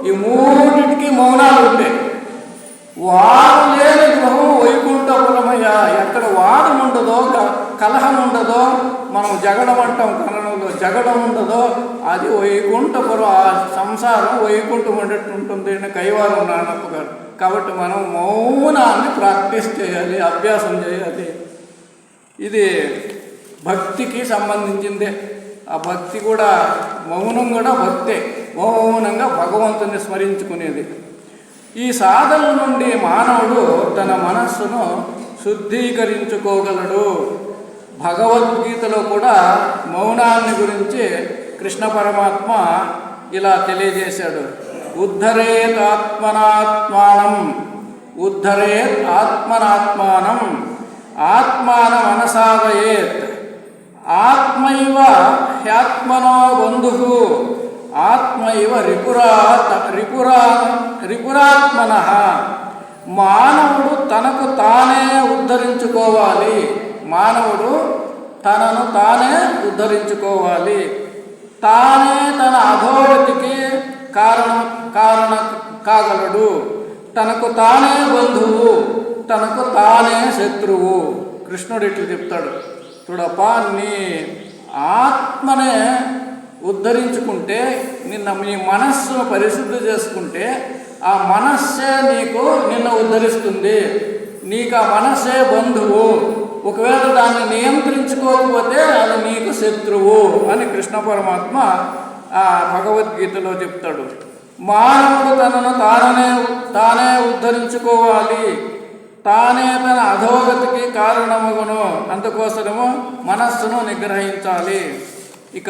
[SPEAKER 1] ఈ మూడింటికి మౌనాలు ఉంటాయి. వాదు లేని గృహం వైకుంఠపురమయ్య. ఎక్కడ వాదం ఉండదో, కలహం ఉండదో, మనం జగడం అంటాం కన్నడంలో, జగడం ఉండదో అది వైకుంఠపురం. ఆ సంసారం వైకుంఠం ఉండేట్టు ఉంటుంది అని కైవారం నారాయణప్ప గారు. కాబట్టి మనం మౌనాన్ని ప్రాక్టీస్ చేయాలి, అభ్యాసం చేయాలి. ఇది భక్తికి సంబంధించిందే. ఆ భక్తి కూడా, మౌనం కూడా భక్తే. మౌనంగా భగవంతుని స్మరించుకునేది. ఈ సాధన నుండి మానవుడు తన మనస్సును శుద్ధీకరించుకోగలడు. భగవద్గీతలో కూడా మౌనాన్ని గురించి కృష్ణ పరమాత్మ ఇలా తెలియజేశాడు. ఉద్ధరేత్ ఆత్మనాత్మానం ఆత్మానం అనసాదయేత్ ఆత్మైవ హ్యాత్మనో బంధుః ఆత్మైవ రిపురాత్మనః. మానవుడు తనకు తానే ఉద్ధరించుకోవాలి. మానవుడు తనను తానే ఉద్ధరించుకోవాలి. తానే తన అధోగతికి కారణ కాగలడు. తనకు తానే బంధువు, తనకు తానే శత్రువు. కృష్ణుడు ఇట్లు చెప్తాడు, చూడప్ప, నీ ఆత్మనే ఉద్ధరించుకుంటే, నీ మనస్సును పరిశుద్ధి చేసుకుంటే ఆ మనస్సే నిన్ను ఉద్ధరిస్తుంది. నీకు ఆ మనస్సే బంధువు. ఒకవేళ దాన్ని నియంత్రించుకోకపోతే అది నీకు శత్రువు అని కృష్ణ పరమాత్మ ఆ భగవద్గీతలో చెప్తాడు. మానవుడు తనను తానే ఉద్ధరించుకోవాలి, తానే తన అధోగతికి కారణమగును. అందుకోసము మనస్సును నిగ్రహించాలి. ఇక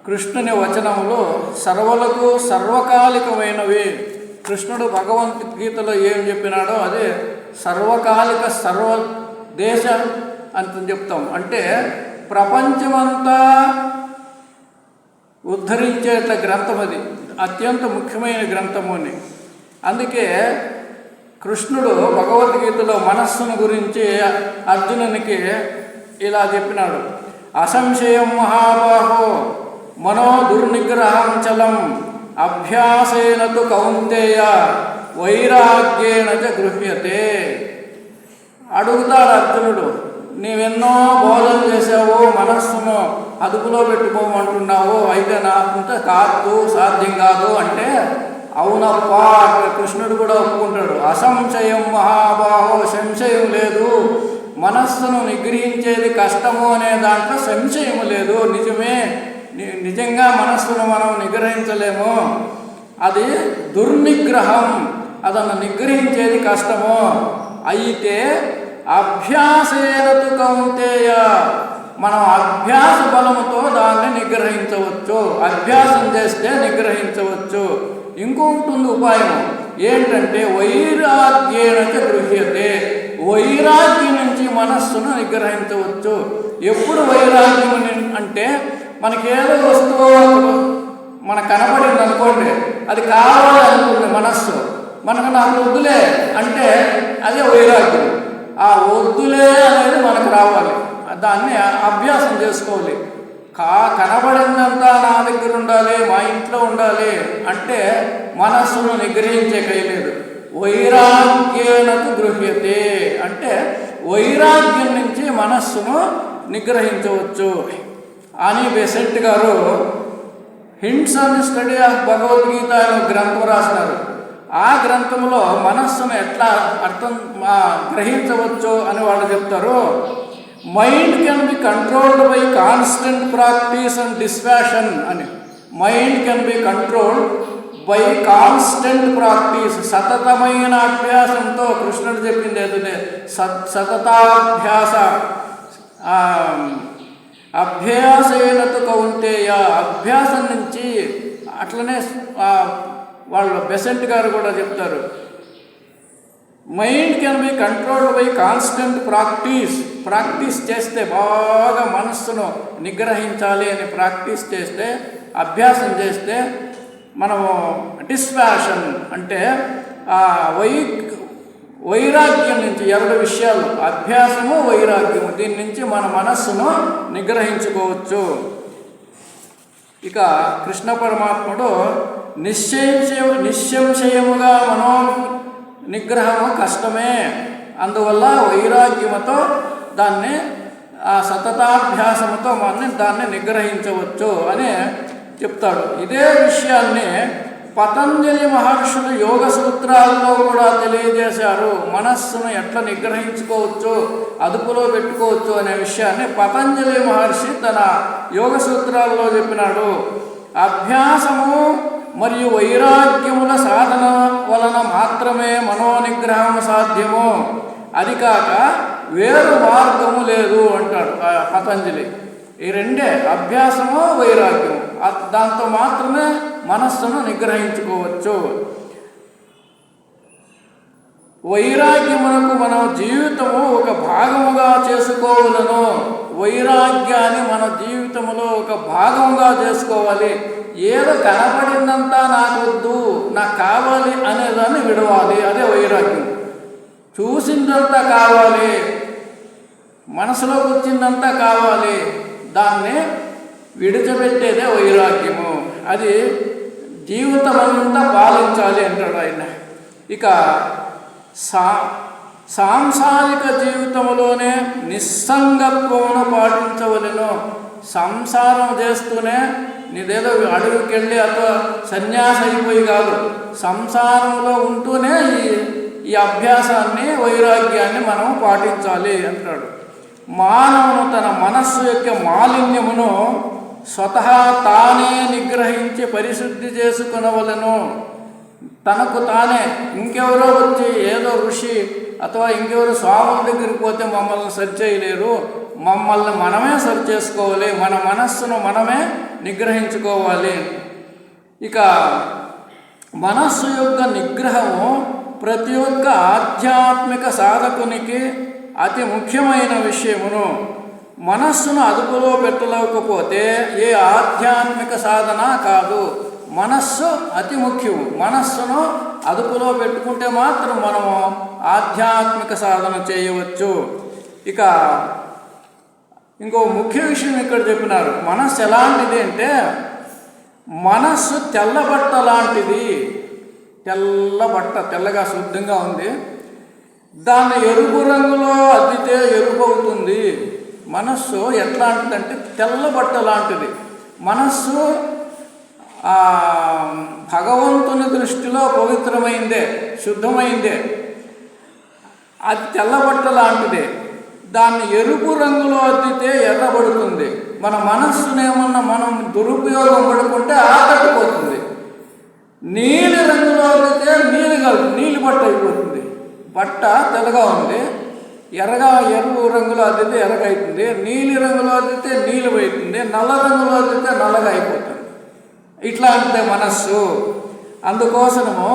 [SPEAKER 1] కృష్ణుని వచనములు సర్వలకు సర్వకాలికమైనవి. కృష్ణుడు భగవద్గీతలో ఏం చెప్పినాడో అదే సర్వకాలిక సర్వదేశ అని చెప్తాం. అంటే ప్రపంచమంతా ఉద్ధరించేట గ్రంథం అది, అత్యంత ముఖ్యమైన గ్రంథము అని. అందుకే కృష్ణుడు భగవద్గీతలో మనస్సును గురించి అర్జునునికి ఇలా చెప్పినాడు. అసంశయం మహాబాహో మనో దుర్నిగ్రహం చలం అభ్యాసేన తు కౌంతేయ వైరాగ్యేణ చ గృహ్యతే. అడుగుతాడు అర్జునుడు, నీవెన్నో బోధన చేసావు, మనస్సును అదుపులో పెట్టుకోమంటున్నావు, అయితే నాకంత కాదు, సాధ్యం కాదు అంటే అవునప్ప కృష్ణుడు కూడా ఒప్పుకుంటాడు. అసంశయం మహాబాహో, సంశయం లేదు, మనస్సును నిగ్రహించేది కష్టము అనే దాంట్లో సంశయం లేదు. నిజమే, నిజంగా మనస్సును మనం నిగ్రహించలేము, అది దుర్నిగ్రహం, అదನ್ನು నిగ్రహించేది కష్టము. అయితే అభ్యాసేన తు కౌంతేయ, మనం అభ్యాస బలముతో దాన్ని నిగ్రహించవచ్చు, అభ్యాసం చేస్తే నిగ్రహించవచ్చు. ఇంకొకటి ఉంది ఉపాయం, ఏంటంటే వైరాగ్యేణ చ గృహ్యతే, వైరాగ్యం నుంచి మనస్సును నిగ్రహించవచ్చు. ఎప్పుడు వైరాగ్యం అంటే మనకేదో వస్తువు మనకు కనపడింది అనుకోండి, అది కావాలి అనుకుంది మనస్సు, మనకు నాకు వద్దులే అంటే అదే వైరాగ్యం. ఆ వద్దులే అనేది మనకు రావాలి, దాన్ని అభ్యాసం చేసుకోవాలి. కనబడిందంతా నా దగ్గర ఉండాలి, మా ఇంట్లో ఉండాలి అంటే మనస్సును నిగ్రహించే కైలేదు. వైరాగ్యేనకు గృహ్యతే అంటే వైరాగ్యం నుంచి మనస్సును నిగ్రహించవచ్చు అని బెసెంట్ గారు hints on the study of Bhagavad Gita అనే గ్రంథం రాసినారు. ఆ గ్రంథంలో మనస్సును ఎట్లా గ్రహించవచ్చు అని వాళ్ళు చెప్తారు. Mind can be controlled by constant practice and dispassion అని. Mind can be controlled by constant practice, సతతమైన అభ్యాసంతో. కృష్ణుడు చెప్పింది ఏదైతే సతతాభ్యాస, అభ్యాసేనతు కౌంతేయ, అభ్యాసం నుంచి. అట్లనే వాళ్ళు బెసెంట్ గారు కూడా చెప్తారు, mind can be controlled by constant practice చేస్తే, బాగా మనస్సును నిగ్రహించాలి అని ప్రాక్టీస్ చేస్తే, అభ్యాసం చేస్తే మనము డిస్పాషన్ అంటే వైరాగ్యం నుంచి, ಎರಡು విషయాలు అభ్యాసము వైరాగ్యము, దీని నుంచి మన మనస్సును నిగ్రహించుకోవచ్చు. ఇక కృష్ణ పరమాత్ముడు నిశ్చయముగా మనో నిగ్రహము కష్టమే, అందువల్ల వైరాగ్యముతో దాన్ని సతతాభ్యాసముతో దాన్ని నిగ్రహించవచ్చు అని చెప్తాడు. ఇదే విషయాన్ని పతంజలి మహర్షులు యోగ సూత్రాల్లో కూడా తెలియజేశారు. మనస్సును ఎట్లా నిగ్రహించుకోవచ్చు, అదుపులో పెట్టుకోవచ్చు అనే విషయాన్ని పతంజలి మహర్షి తన యోగ సూత్రాల్లో చెప్పినాడు. అభ్యాసము మరియు వైరాగ్యముల సాధన వలన మాత్రమే మనోనిగ్రహం సాధ్యము, అది కాక వేరు మార్గము లేదు అంటాడు పతంజలి. ఈ రెండే, అభ్యాసము వైరాగ్యము, దాంతో మాత్రమే మనస్సును నిగ్రహించుకోవచ్చు. వైరాగ్యమునకు మన జీవితము ఒక భాగముగా చేసుకోవాలను. వైరాగ్యాన్ని మన జీవితంలో ఒక భాగముగా చేసుకోవాలి. ఏదో కనపడిందంతా నాకు వద్దు, నాకు కావాలి అనేదాన్ని విడవాలి, అదే వైరాగ్యం. చూసిందంతా కావాలి, మనసులోకి వచ్చిందంతా కావాలి, దాన్ని విడిచిపెట్టేదే వైరాగ్యము. అది జీవితమంతా పాలించాలి అంటాడు ఆయన. ఇక సాంసారిక జీవితంలోనే నిస్సంగత్వమును పాటించవలెను. సంసారం చేస్తూనే నీదేదో అడవికి వెళ్ళి అతో సన్యాసి అయిపోయి కాదు, సంసారంలో ఉంటూనే ఈ అభ్యాసాన్ని వైరాగ్యాన్ని మనం పాటించాలి అంటాడు. మానవును తన మనస్సు యొక్క మాలిన్యమును స్వతహా తానే నిగ్రహించి పరిశుద్ధి చేసుకునవలను. తనకు తానే, ఇంకెవరో వచ్చి ఏదో ఋషి అథవా ఇంకెవరో స్వాముల దగ్గరికి పోతే మమ్మల్ని సరి చేయలేరు, మమ్మల్ని మనమే సరి చేసుకోవాలి, మన మనస్సును మనమే నిగ్రహించుకోవాలి. ఇక మనస్సు యొక్క నిగ్రహము ప్రతి ఒక్క ఆధ్యాత్మిక సాధకునికి అతి ముఖ్యమైన విషయమును. మనస్సును అదుపులో పెట్టలేకపోతే ఏ ఆధ్యాత్మిక సాధన కాదు. మనస్సు అతి ముఖ్యం. మనస్సును అదుపులో పెట్టుకుంటే మాత్రం మనము ఆధ్యాత్మిక సాధన చేయవచ్చు. ఇక ఇంకో ముఖ్య విషయం ఇక్కడ చెప్పినారు. మనస్సు ఎలాంటిది అంటే మనస్సు తెల్లబట్ట లాంటిది. తెల్లబట్ట, తెల్లగా శుద్ధంగా ఉంది, దాన్ని ఎరుపు రంగులో అద్దితే ఎరుపు అవుతుంది. మనస్సు ఎట్లాంటిదంటే తెల్లబట్ట లాంటిది. మనస్సు భగవంతుని దృష్టిలో పవిత్రమైందే, శుద్ధమైందే. అది తెల్లబట్ట లాంటిదే. దాన్ని ఎరుపు రంగులో అద్దితే ఎర్రబడుతుంది. మన మనస్సునేమన్నా మనం దురుపయోగం పడుకుంటే ఆకట్టుపోతుంది. నీలి రంగులో అద్దితే నీలి బట్ట అయిపోతుంది. బట్ట తెల్లగా ఉంది, ఎరుపు రంగులో అద్దితే ఎర్రగా అవుతుంది, నీలి రంగులో అద్దితే నీలం అవుతుంది, నల్ల రంగులో అద్దితే నల్లగా అయిపోతుంది. ఇట్లాంటిదే మనస్సు. అందుకోసము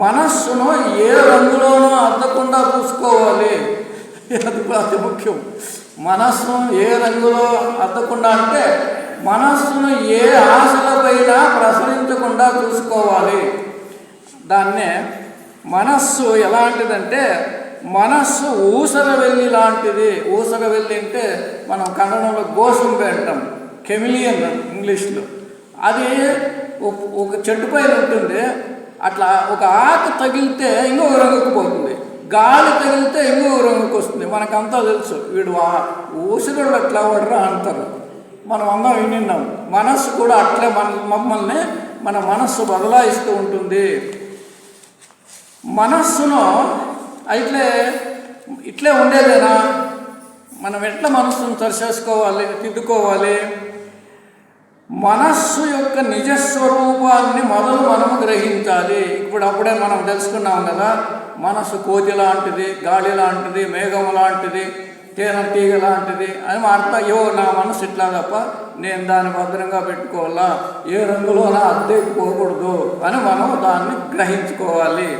[SPEAKER 1] మనస్సును ఏ రంగులోనూ అద్దకుండా చూసుకోవాలి. అది అతి ముఖ్యం. మనస్సును ఏ రంగులో అద్దకుండా అంటే మనస్సును ఏ ఆశలపైన ప్రసరించకుండా చూసుకోవాలి. దాన్నే మనస్సు ఎలాంటిదంటే మనస్సు ఊసరవెల్లి లాంటిది. ఊసరవెల్లి అంటే మనం కన్నడంలో గోసుంబే అంటాం, కెమిలియన్ ఇంగ్లీష్లో. అది ఒక చెట్టు పైన ఉంటుంది. అట్లా ఒక ఆకు తగిలితే ఇంకొక రంగుకు పోతుంది, గాలి తగిలితే ఇంకొక రంగుకు వస్తుంది. మనకంతా తెలుసు, వీడు ఊసిరోళ్ళు అట్లా వాడరా అంటారు. మనం అందరం విన్నాం. మనస్సు కూడా అట్లే మమ్మల్ని మన మనస్సు బదలాయిస్తూ ఉంటుంది. మనస్సును ఇట్లే ఉండేదేనా? మనం ఎట్లా మనస్సును సరిచేసుకోవాలి, తిద్దుకోవాలి? మనస్సు యొక్క నిజస్వరూపాన్ని మొదలు మనము గ్రహించాలి. అప్పుడే మనం తెలుసుకున్నాం కదా, మనస్సు కోతి లాంటిది, గాలి లాంటిది, మేఘం లాంటిది, తేనెటీగ లాంటిది అని అర్థం. నా మనసు ఇట్లా తప్ప నేను దాన్ని భద్రంగా పెట్టుకోవాలా, ఏ రంగులోనా అద్దెకుపోకూడదు అని మనం దాన్ని గ్రహించుకోవాలి.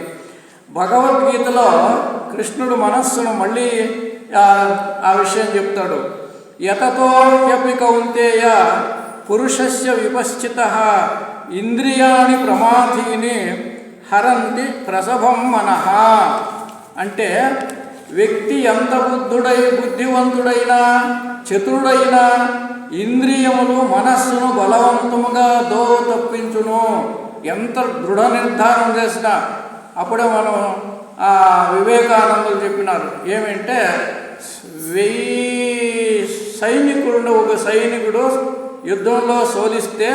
[SPEAKER 1] భగవద్గీతలో కృష్ణుడు మనస్సును మళ్ళీ ఆ విషయం చెప్తాడు. యతతో హ్యపి కౌంతేయ పురుషస్య విపశ్చితః ఇంద్రియాణి ప్రమాథీని హరంతి ప్రసభం మనః. అంటే వ్యక్తి ఎంత బుద్ధివంతుడైనా చతురుడైనా ఇంద్రియములు మనస్సును బలవంతముగా తప్పించును. ఎంత దృఢ నిర్ధారణ చేసినా. అప్పుడే మనం వివేకానందులు చెప్పినారు ఏమంటే, 1000 ఒక సైనికుడు యుద్ధంలో సోలిస్తే,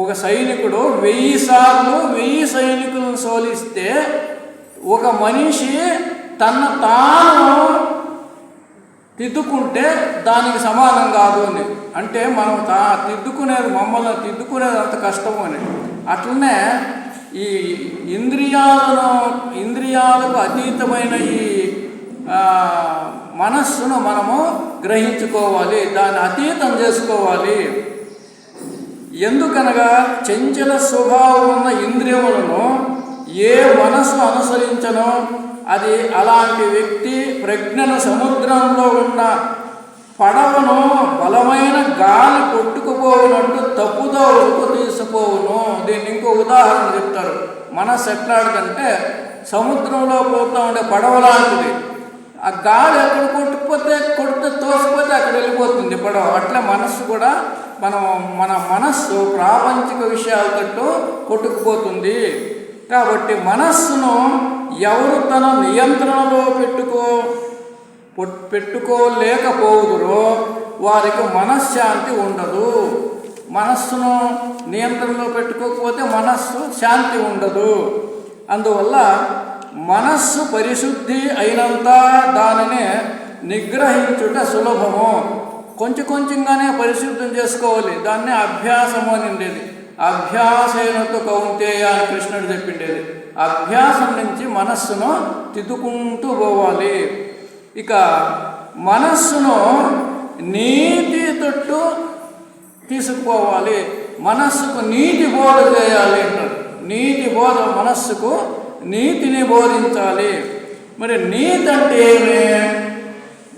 [SPEAKER 1] ఒక సైనికుడు 1000 సార్లు 1000 సైనికులను సోలిస్తే ఒక మనిషి తను తాను తిద్దుకుంటే దానికి సమానం కాదు అని. అంటే మనం మమ్మల్ని తిద్దుకునేది అంత కష్టము అని. అట్లనే ఈ ఇంద్రియాలకు అతీతమైన ఈ మనస్సును మనము గ్రహించుకోవాలి, దాన్ని అతీతం చేసుకోవాలి. ఎందుకనగా చంచల స్వభావం ఉన్న ఇంద్రియములను ఏ మనసు అనుసరించనో అది అలాంటి వ్యక్తి ప్రజ్ఞను సముద్రంలో ఉన్న పడవను బలమైన గాలి కొట్టుకుపోవునట్టు తప్పుదో ఉరుకు తీసుకుపోవును. దీన్ని ఇంకో ఉదాహరణ చెప్తారు. మనస్సు ఎట్లాంటిదంటే సముద్రంలో పోతూ ఉండే పడవ లాంటిది. ఆ గాలి ఎక్కడ కొడితే తోసిపోతే అక్కడ వెళ్ళిపోతుంది పడవ. అట్లా మనస్సు కూడా మన మనస్సు ప్రాపంచిక విషయాలతో కొట్టుకుపోతుంది. కాబట్టి మనస్సును ఎవరు తన నియంత్రణలో పెట్టుకోలేకపోదురో వారికి మనశ్శాంతి ఉండదు. మనస్సును నియంత్రణలో పెట్టుకోకపోతే మనస్సు శాంతి ఉండదు. అందువల్ల మనస్సు పరిశుద్ధి అయినంత దానిని నిగ్రహించుట సులభము. కొంచెం కొంచెంగానే పరిశుద్ధం చేసుకోవాలి. దాన్నే అభ్యాసము అని ఉండేది. అభ్యాసేనతో కౌంతేయ అని కృష్ణుడు చెప్పిండేది. అభ్యాసం నుంచి మనస్సును తిద్దుకుంటూ పోవాలి. ఇక మనస్సును నీతి తట్టు తీసుకుపోవాలి. మనస్సుకు నీతి బోధ చేయాలి అంటారు. నీతి బోధ, మనస్సుకు నీతిని బోధించాలి. మరి నీతి అంటే ఏమి?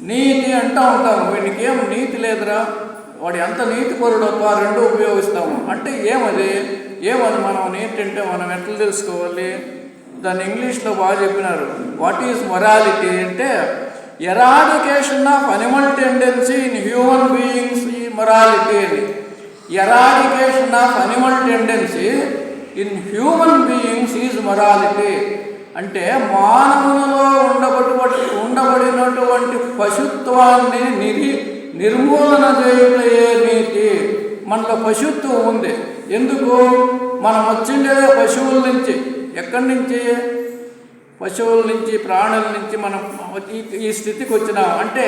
[SPEAKER 1] నీతి అంటూ ఉంటాము, వీడికి ఏం నీతి లేదురా, వాడు ఎంత నీతి పరుడప్ప, రెండు ఉపయోగిస్తాము అంటే ఏమది మనం నీతి అంటే మనం ఎట్లా తెలుసుకోవాలి? దాన్ని ఇంగ్లీష్లో బాగా చెప్పినారు. వాట్ ఈజ్ మొరాలిటీ అంటే eradication of animal tendency in human beings ఈ మొరాలిటీ అని. Eradication of animal tendency in human beings is morality అంటే మానవులలో ఉండబడినటువంటి పశుత్వాన్ని నిర్మూలన చేయుటయే నీతి. మనలో పశుత్వం ఉంది. ఎందుకు? మనం వచ్చిండేదే పశువుల నుంచి. ఎక్కడి నుంచి? పశువుల నుంచి, ప్రాణుల నుంచి మనం ఈ స్థితికి వచ్చినాం. అంటే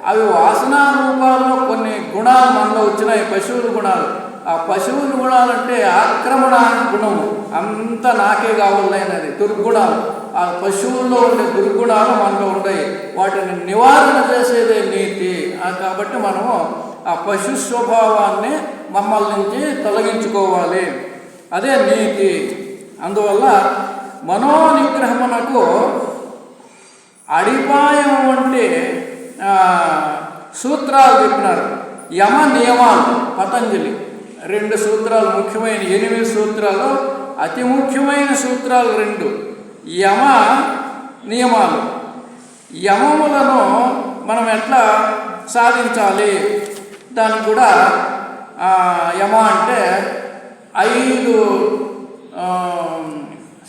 [SPEAKER 1] అవి వాసనా రూపాల్లో కొన్ని గుణాలు మనలో వచ్చినాయి, పశువుల గుణాలు. ఆ పశువుల గుణాలు అంటే ఆక్రమణ గుణము, అంత నాకే కావాలనేది దుర్గుణాలు. ఆ పశువుల్లో ఉండే దుర్గుణాలు మనలో ఉంటాయి. వాటిని నివారణ చేసేదే నీతి. కాబట్టి మనము ఆ పశు స్వభావాన్ని మమ్మల్ని నుంచి తొలగించుకోవాలి. అదే నీతి. అందువల్ల మనోనిగ్రహమునకు అడిపాయం వంటి సూత్రాలు చెప్పినారు. యమ నియమాలు పతంజలి 2 సూత్రాలు ముఖ్యమైన 8 సూత్రాలు, అతి ముఖ్యమైన సూత్రాలు 2 యమ నియమాలు. యమములను మనం ఎట్లా సాధించాలి? దానికి కూడా యమ అంటే 5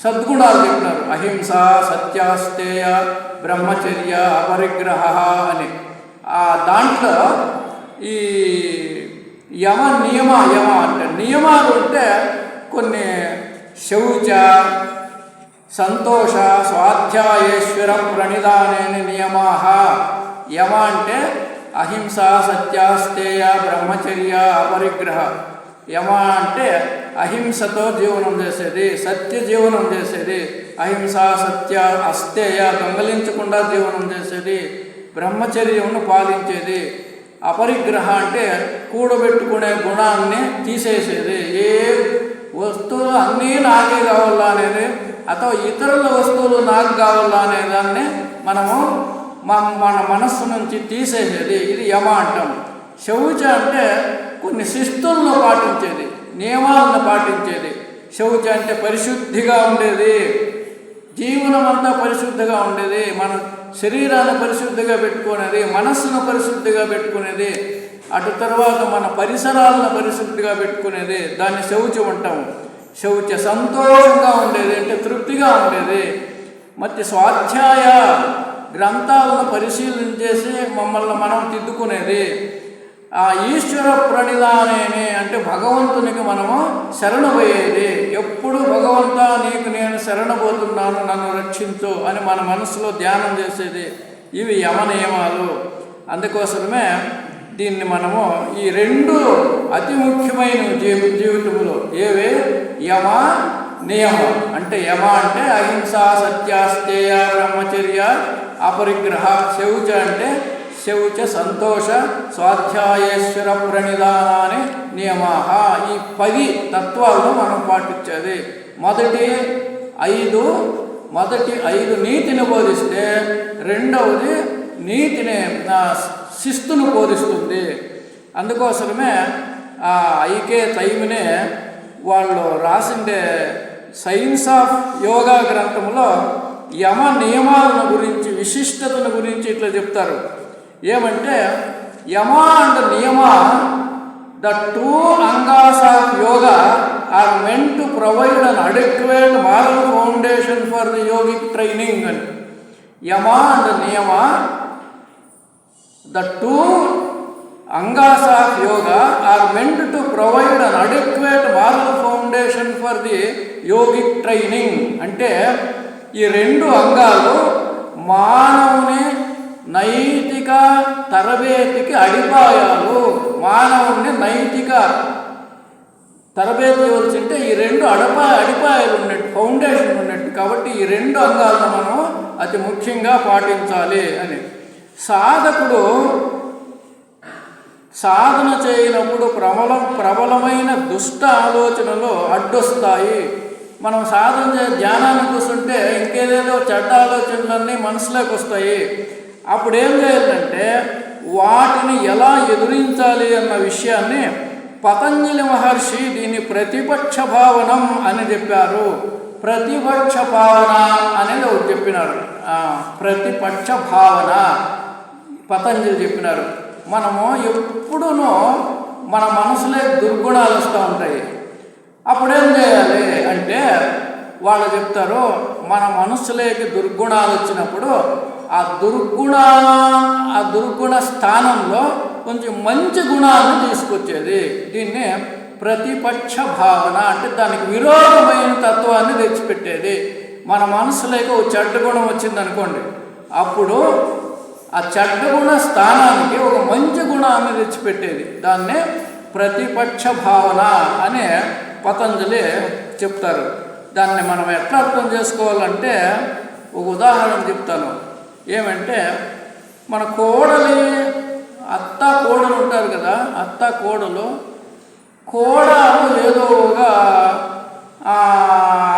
[SPEAKER 1] సద్గుణాలు చెప్పినారు. అహింస, సత్యాస్తేయ, బ్రహ్మచర్య, అపరిగ్రహ అని. దాంట్లో ఈ యమ అంటే నియమాలు అంటే కొన్ని శౌచ, సంతోష, స్వాధ్యాయేశ్వర ప్రణిధానేని నియమాః. యమ అంటే అహింస, సత్యాస్తేయ, బ్రహ్మచర్య, అపరిగ్రహ. యమ అంటే అహింసతో జీవనం చేసేది, సత్య జీవనం చేసేది. అహింస, సత్య, అస్తేయ దొంగలించకుండా జీవనం చేసేది, బ్రహ్మచర్యమును పాలించేది. అపరిగ్రహ అంటే కూడబెట్టుకునే గుణాన్ని తీసేసేది. ఏ వస్తువులు అన్నీ నాకే కావాలా అనేది, ಅಥವಾ ఇతరుల వస్తువులు నాకు కావాలా అనేదాన్ని మనము మన మనస్సు నుంచి తీసేసేది. ఇది యమ అంటాం. శౌచ అంటే కొన్ని శిస్తులను పాటించేది, నియమాలను పాటించేది. శౌచ అంటే పరిశుద్ధిగా ఉండేది, జీవనం అంతా పరిశుద్ధిగా ఉండేది. మన శరీరాన్ని పరిశుద్ధిగా పెట్టుకునేది, మనస్సును పరిశుద్ధిగా పెట్టుకునేది. అటు తర్వాత మన పరిసరాలను పరిశుద్ధిగా పెట్టుకునేది. దాన్ని శౌచం అంటాము. శౌచ సంతోషంగా ఉండేది అంటే తృప్తిగా ఉండేది. మరి స్వాధ్యాయ గ్రంథాలను పరిశీలన చేసి మమ్మల్ని మనం తిద్దుకునేది. ఆ ఈశ్వర ప్రణిధానేని అంటే భగవంతునికి మనము శరణపోయేది. ఎప్పుడు భగవంతా నీకు నేను శరణపోతున్నాను, నన్ను రక్షించు అని మన మనసులో ధ్యానం చేసేది. ఇవి యమ నియమాలు. అందుకోసమే దీన్ని మనము ఈ 2 అతి ముఖ్యమైన జీవితంలో ఏవే? యమ నియమం అంటే యమ అంటే అహింస, సత్యాస్తేయ, బ్రహ్మచర్య, అపరిగ్రహ. శౌచ అంటే శౌచ, సంతోష, స్వాధ్యాయేశ్వర ప్రణిధానాన్ని నియమాః. ఈ 10 తత్వాలను మనం పాటించేది. మొదటి 5 నీతిని బోధిస్తే రెండవది నీతిని శిస్తును బోధిస్తుంది. అందుకోసమే ఆ ఐకే తైమినే వాళ్ళు రాసిండే సైన్స్ ఆఫ్ యోగా గ్రంథంలో యమ నియమాలను గురించి, విశిష్టతను గురించి ఇట్లా చెప్తారు. ఏమంటే yama and niyama, the 2 angas of yoga are meant to provide an adequate moral foundation for the yogic training అని. Yama and niyama, the 2 angas of yoga are meant to provide an adequate moral foundation for the yogic training. అంటే ఈ రెండు అంగాలు మానవుని నైతిక తరబేతికి అడిపాయాలు. మానవుని నైతిక తరబేతి ఇవ్వాల్సి అంటే ఈ రెండు అడిపాయాలు ఉన్నట్టు, ఫౌండేషన్ ఉన్నట్టు. కాబట్టి ఈ రెండు అంగాలను మనం అతి ముఖ్యంగా పాటించాలి అని. సాధకుడు సాధన చేయనప్పుడు ప్రబలమైన దుష్ట ఆలోచనలు అడ్డొస్తాయి. మనం సాధన ధ్యానాన్ని కూర్చుంటే ఇంకేదేదో చెడ్డ ఆలోచనలన్నీ మనసులోకి వస్తాయి. అప్పుడు ఏం చేయాలంటే వాటిని ఎలా ఎదురించాలి అన్న విషయాన్ని పతంజలి మహర్షి దీన్ని ప్రతిపక్ష భావనం అని చెప్పారు. ప్రతిపక్ష భావన అనేది ఒకటి చెప్పినారు. ప్రతిపక్ష భావన పతంజలి చెప్పినారు. మనము ఎప్పుడూనూ మన మనసులో దుర్గుణాలు వస్తూ ఉంటాయి. అప్పుడేం చేయాలి అంటే వాళ్ళు చెప్తారు, మన మనసులోకి దుర్గుణాలు వచ్చినప్పుడు ఆ దుర్గుణ స్థానంలో కొంచెం మంచి గుణాలను తీసుకొచ్చేది. దీన్ని ప్రతిపక్ష భావన అంటే దానికి విరోధమైన తత్వాన్ని తెచ్చిపెట్టేది. మన మనసులోకి ఒక చెడ్డ గుణం వచ్చిందనుకోండి, అప్పుడు ఆ చెడ్డ గుణ స్థానానికి ఒక మంచి గుణాన్ని తెచ్చిపెట్టేది. దాన్నే ప్రతిపక్ష భావన అనే పతంజలి చెప్తారు. దాన్ని మనం ఎట్లా అర్థం చేసుకోవాలంటే ఒక ఉదాహరణ చెప్తాను. ఏమంటే మన కోడలు ఉంటారు కదా, కోడలు ఏదో ఒక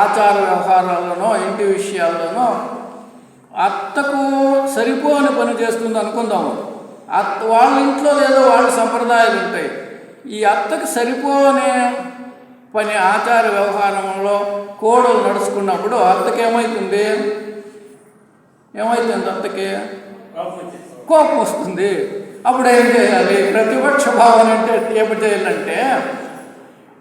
[SPEAKER 1] ఆచార వ్యవహారాల్లోనో ఇంటి విషయాల్లోనో అత్తకు సరిపోని పని చేస్తుంది అనుకుందాము. వాళ్ళ ఇంట్లో లేదో వాళ్ళ సంప్రదాయాలు ఉంటాయి. ఈ అత్తకు సరిపోని పని ఆచార వ్యవహారంలో కోడలు నడుచుకున్నప్పుడు అత్తకి ఏమవుతుంది? అత్తకి కోపం వస్తుంది. అప్పుడు ఏం చేయాలి? ప్రతిపక్ష భావన అంటే ఏం చేయాలంటే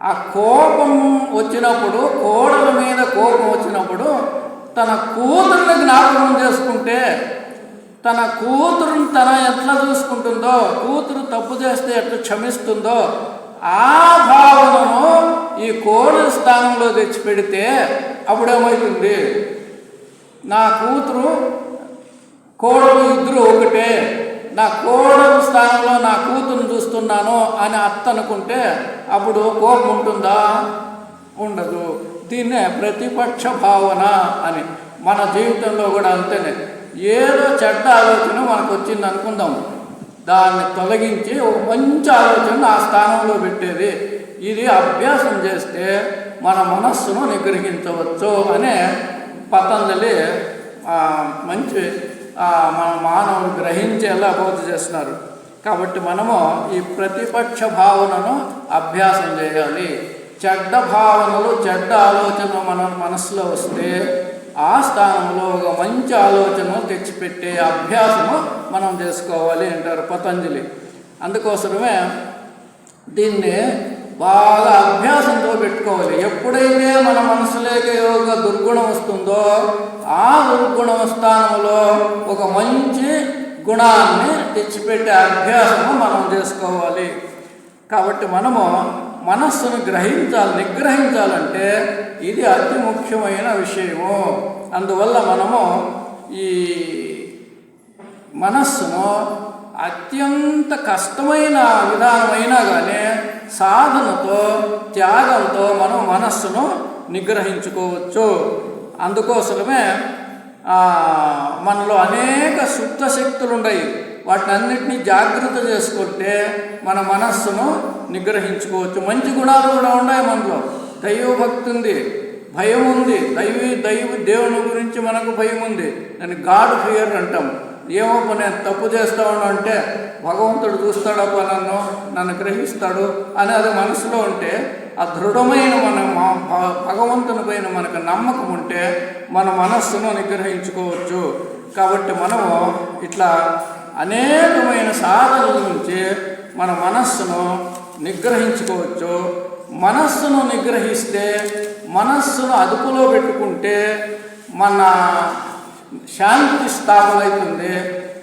[SPEAKER 1] ఆ కోపం వచ్చినప్పుడు, కోడల మీద కోపం వచ్చినప్పుడు తన కూతుర్ని జ్ఞాపకం చేసుకుంటే, తన కూతురుని తన ఎట్లా చూసుకుంటుందో, కూతురు తప్పు చేస్తే ఎట్లా క్షమిస్తుందో ఆ భావనను ఈ కోడల స్థానంలో తెచ్చిపెడితే అప్పుడేమవుతుంది? నా కూతురు కోడలు ఇద్దరు ఒకటే, నా కోడల స్థానంలో నా కూతురుని చూస్తున్నాను అని అత్త అనుకుంటే అప్పుడు కోపం ఉంటుందా? ఉండదు. దీన్నే ప్రతిపక్ష భావన అని. మన జీవితంలో కూడా అంతేనే. ఏదో చెడ్డ ఆలోచన మనకు వచ్చింది అనుకుందాం, దాన్ని తొలగించి ఒక మంచి ఆలోచన ఆ స్థానంలో పెట్టేది. ఇది అభ్యాసం చేస్తే మన మనస్సును నిగ్రహించవచ్చు అనే పతంజలి మంచి మన మానవులు గ్రహించేలా బోధ చేస్తున్నారు. కాబట్టి మనము ఈ ప్రతిపక్ష భావనను అభ్యాసం చేయాలి. చెడ్డ భావనలు, చెడ్డ ఆలోచనలు మన మనసులో వస్తే ఆ స్థానంలో ఒక మంచి ఆలోచన తెచ్చిపెట్టే అభ్యాసము మనం చేసుకోవాలి అంటారు పతంజలి. అందుకోసమే దీన్ని బాగా అభ్యాసంతో పెట్టుకోవాలి. ఎప్పుడైతే మన మనసులోకి ఒక దుర్గుణం వస్తుందో ఆ దుర్గుణం స్థానంలో ఒక మంచి గుణాన్ని తెచ్చిపెట్టే అభ్యాసము మనం చేసుకోవాలి. కాబట్టి మనము మనస్సును నిగ్రహించాలంటే ఇది అతి ముఖ్యమైన విషయము. అందువల్ల మనము ఈ మనస్సును అత్యంత కష్టమైన విధానమైనా కానీ సాధనతో, త్యాగంతో మనం మనస్సును నిగ్రహించుకోవచ్చు. అందుకోసమే మనలో అనేక సుప్త శక్తులు ఉన్నాయి. వాటినన్నిటినీ జాగ్రత్త చేసుకుంటే మన మనస్సును నిగ్రహించుకోవచ్చు. మంచి గుణాలు కూడా ఉన్నాయి మనలో. దైవభక్తి ఉంది, భయం ఉంది. దేవుని గురించి మనకు భయం ఉంది. దాన్ని గాడ్ ఫియర్ అంటాం. ఏమో నేను తప్పు చేస్తా ఉన్నా అంటే భగవంతుడు చూస్తాడప్ప, నన్ను గ్రహిస్తాడు అని అది మనసులో ఉంటే, ఆ దృఢమైన భగవంతుని పైన మనకు నమ్మకం ఉంటే మన మనస్సును నిగ్రహించుకోవచ్చు. కాబట్టి మనము ఇట్లా అనేకమైన సాధనల నుంచి మన మనస్సును నిగ్రహించుకోవచ్చు. మనస్సును నిగ్రహిస్తే, మనస్సును అదుపులో పెట్టుకుంటే మన శాంతి స్థాపన అవుతుంది.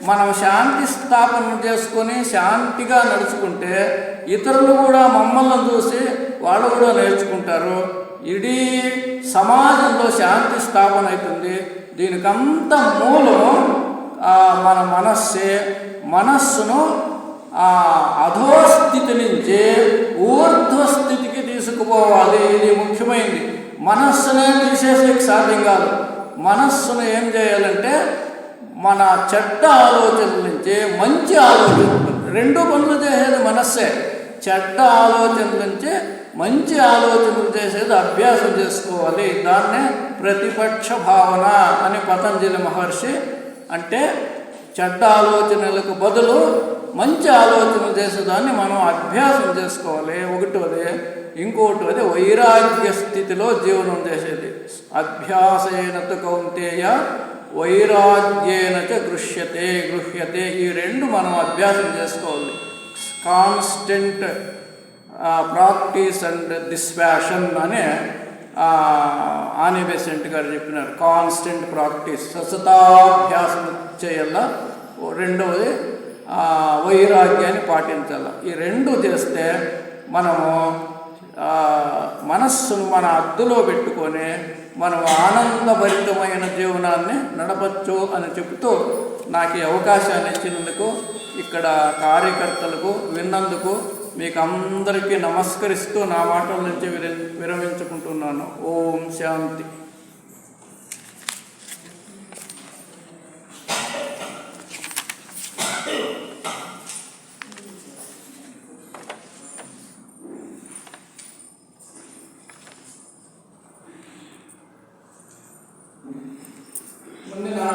[SPEAKER 1] మనం శాంతి స్థాపన చేసుకొని శాంతిగా నడుచుకుంటే ఇతరులు కూడా మమ్మల్ని చూసి వాళ్ళు కూడా నేర్చుకుంటారు. ఇడీ సమాజంలో శాంతి స్థాపన అవుతుంది. దీనికంత మూలం మన మనస్సే. మనస్సును అధోస్థితి నుంచి ఊర్ధ్వస్థితికి తీసుకుపోవాలి. ఇది ముఖ్యమైనది. మనస్సునే తీసేసేకి సాధ్యం కాదు. మనస్సును ఏం చేయాలంటే మన చెడ్డ ఆలోచనల నుంచి మంచి ఆలోచనలు, రెండు పనులు చేసేది మనస్సే. చెడ్డ ఆలోచనల నుంచి మంచి ఆలోచనలు చేసేది అభ్యాసం చేసుకోవాలి. దాన్నే ప్రతిపక్ష భావన అని పతంజలి మహర్షి అంటే చెడ్డ ఆలోచనలకు బదులు మంచి ఆలోచనలు చేసేదాన్ని మనం అభ్యాసం చేసుకోవాలి. ఒకటోది. ఇంకోటి వైరాగ్య స్థితిలో జీవనం చేసేది. అభ్యాసేనతు కౌంతేయ వైరాగ్యేన చ గృహ్యతే. ఈ రెండు మనం అభ్యాసం చేసుకోవాలి. కాన్స్టెంట్ ప్రాక్టీస్ అండ్ డిస్పాషన్ అని ఆని బెసెంట్ గారు చెప్పినారు. కాన్స్టెంట్ ప్రాక్టీస్, సతతాభ్యాసం చేయాల. రెండవది వైరాగ్యాన్ని పాటించాలి. ఈ రెండు చేస్తే మనము మనస్సును మన అద్దులో పెట్టుకొని మనం ఆనందభరితమైన జీవనాన్ని నడపచ్చు అని చెబుతూ నాకు ఈ అవకాశాన్ని ఇచ్చినందుకు, ఇక్కడ కార్యకర్తలకు విన్నందుకు మీకు అందరికీ నమస్కరిస్తూ నా మాటల నుంచి విరమించుకుంటున్నాను. ఓం శాంతి. ముందుగా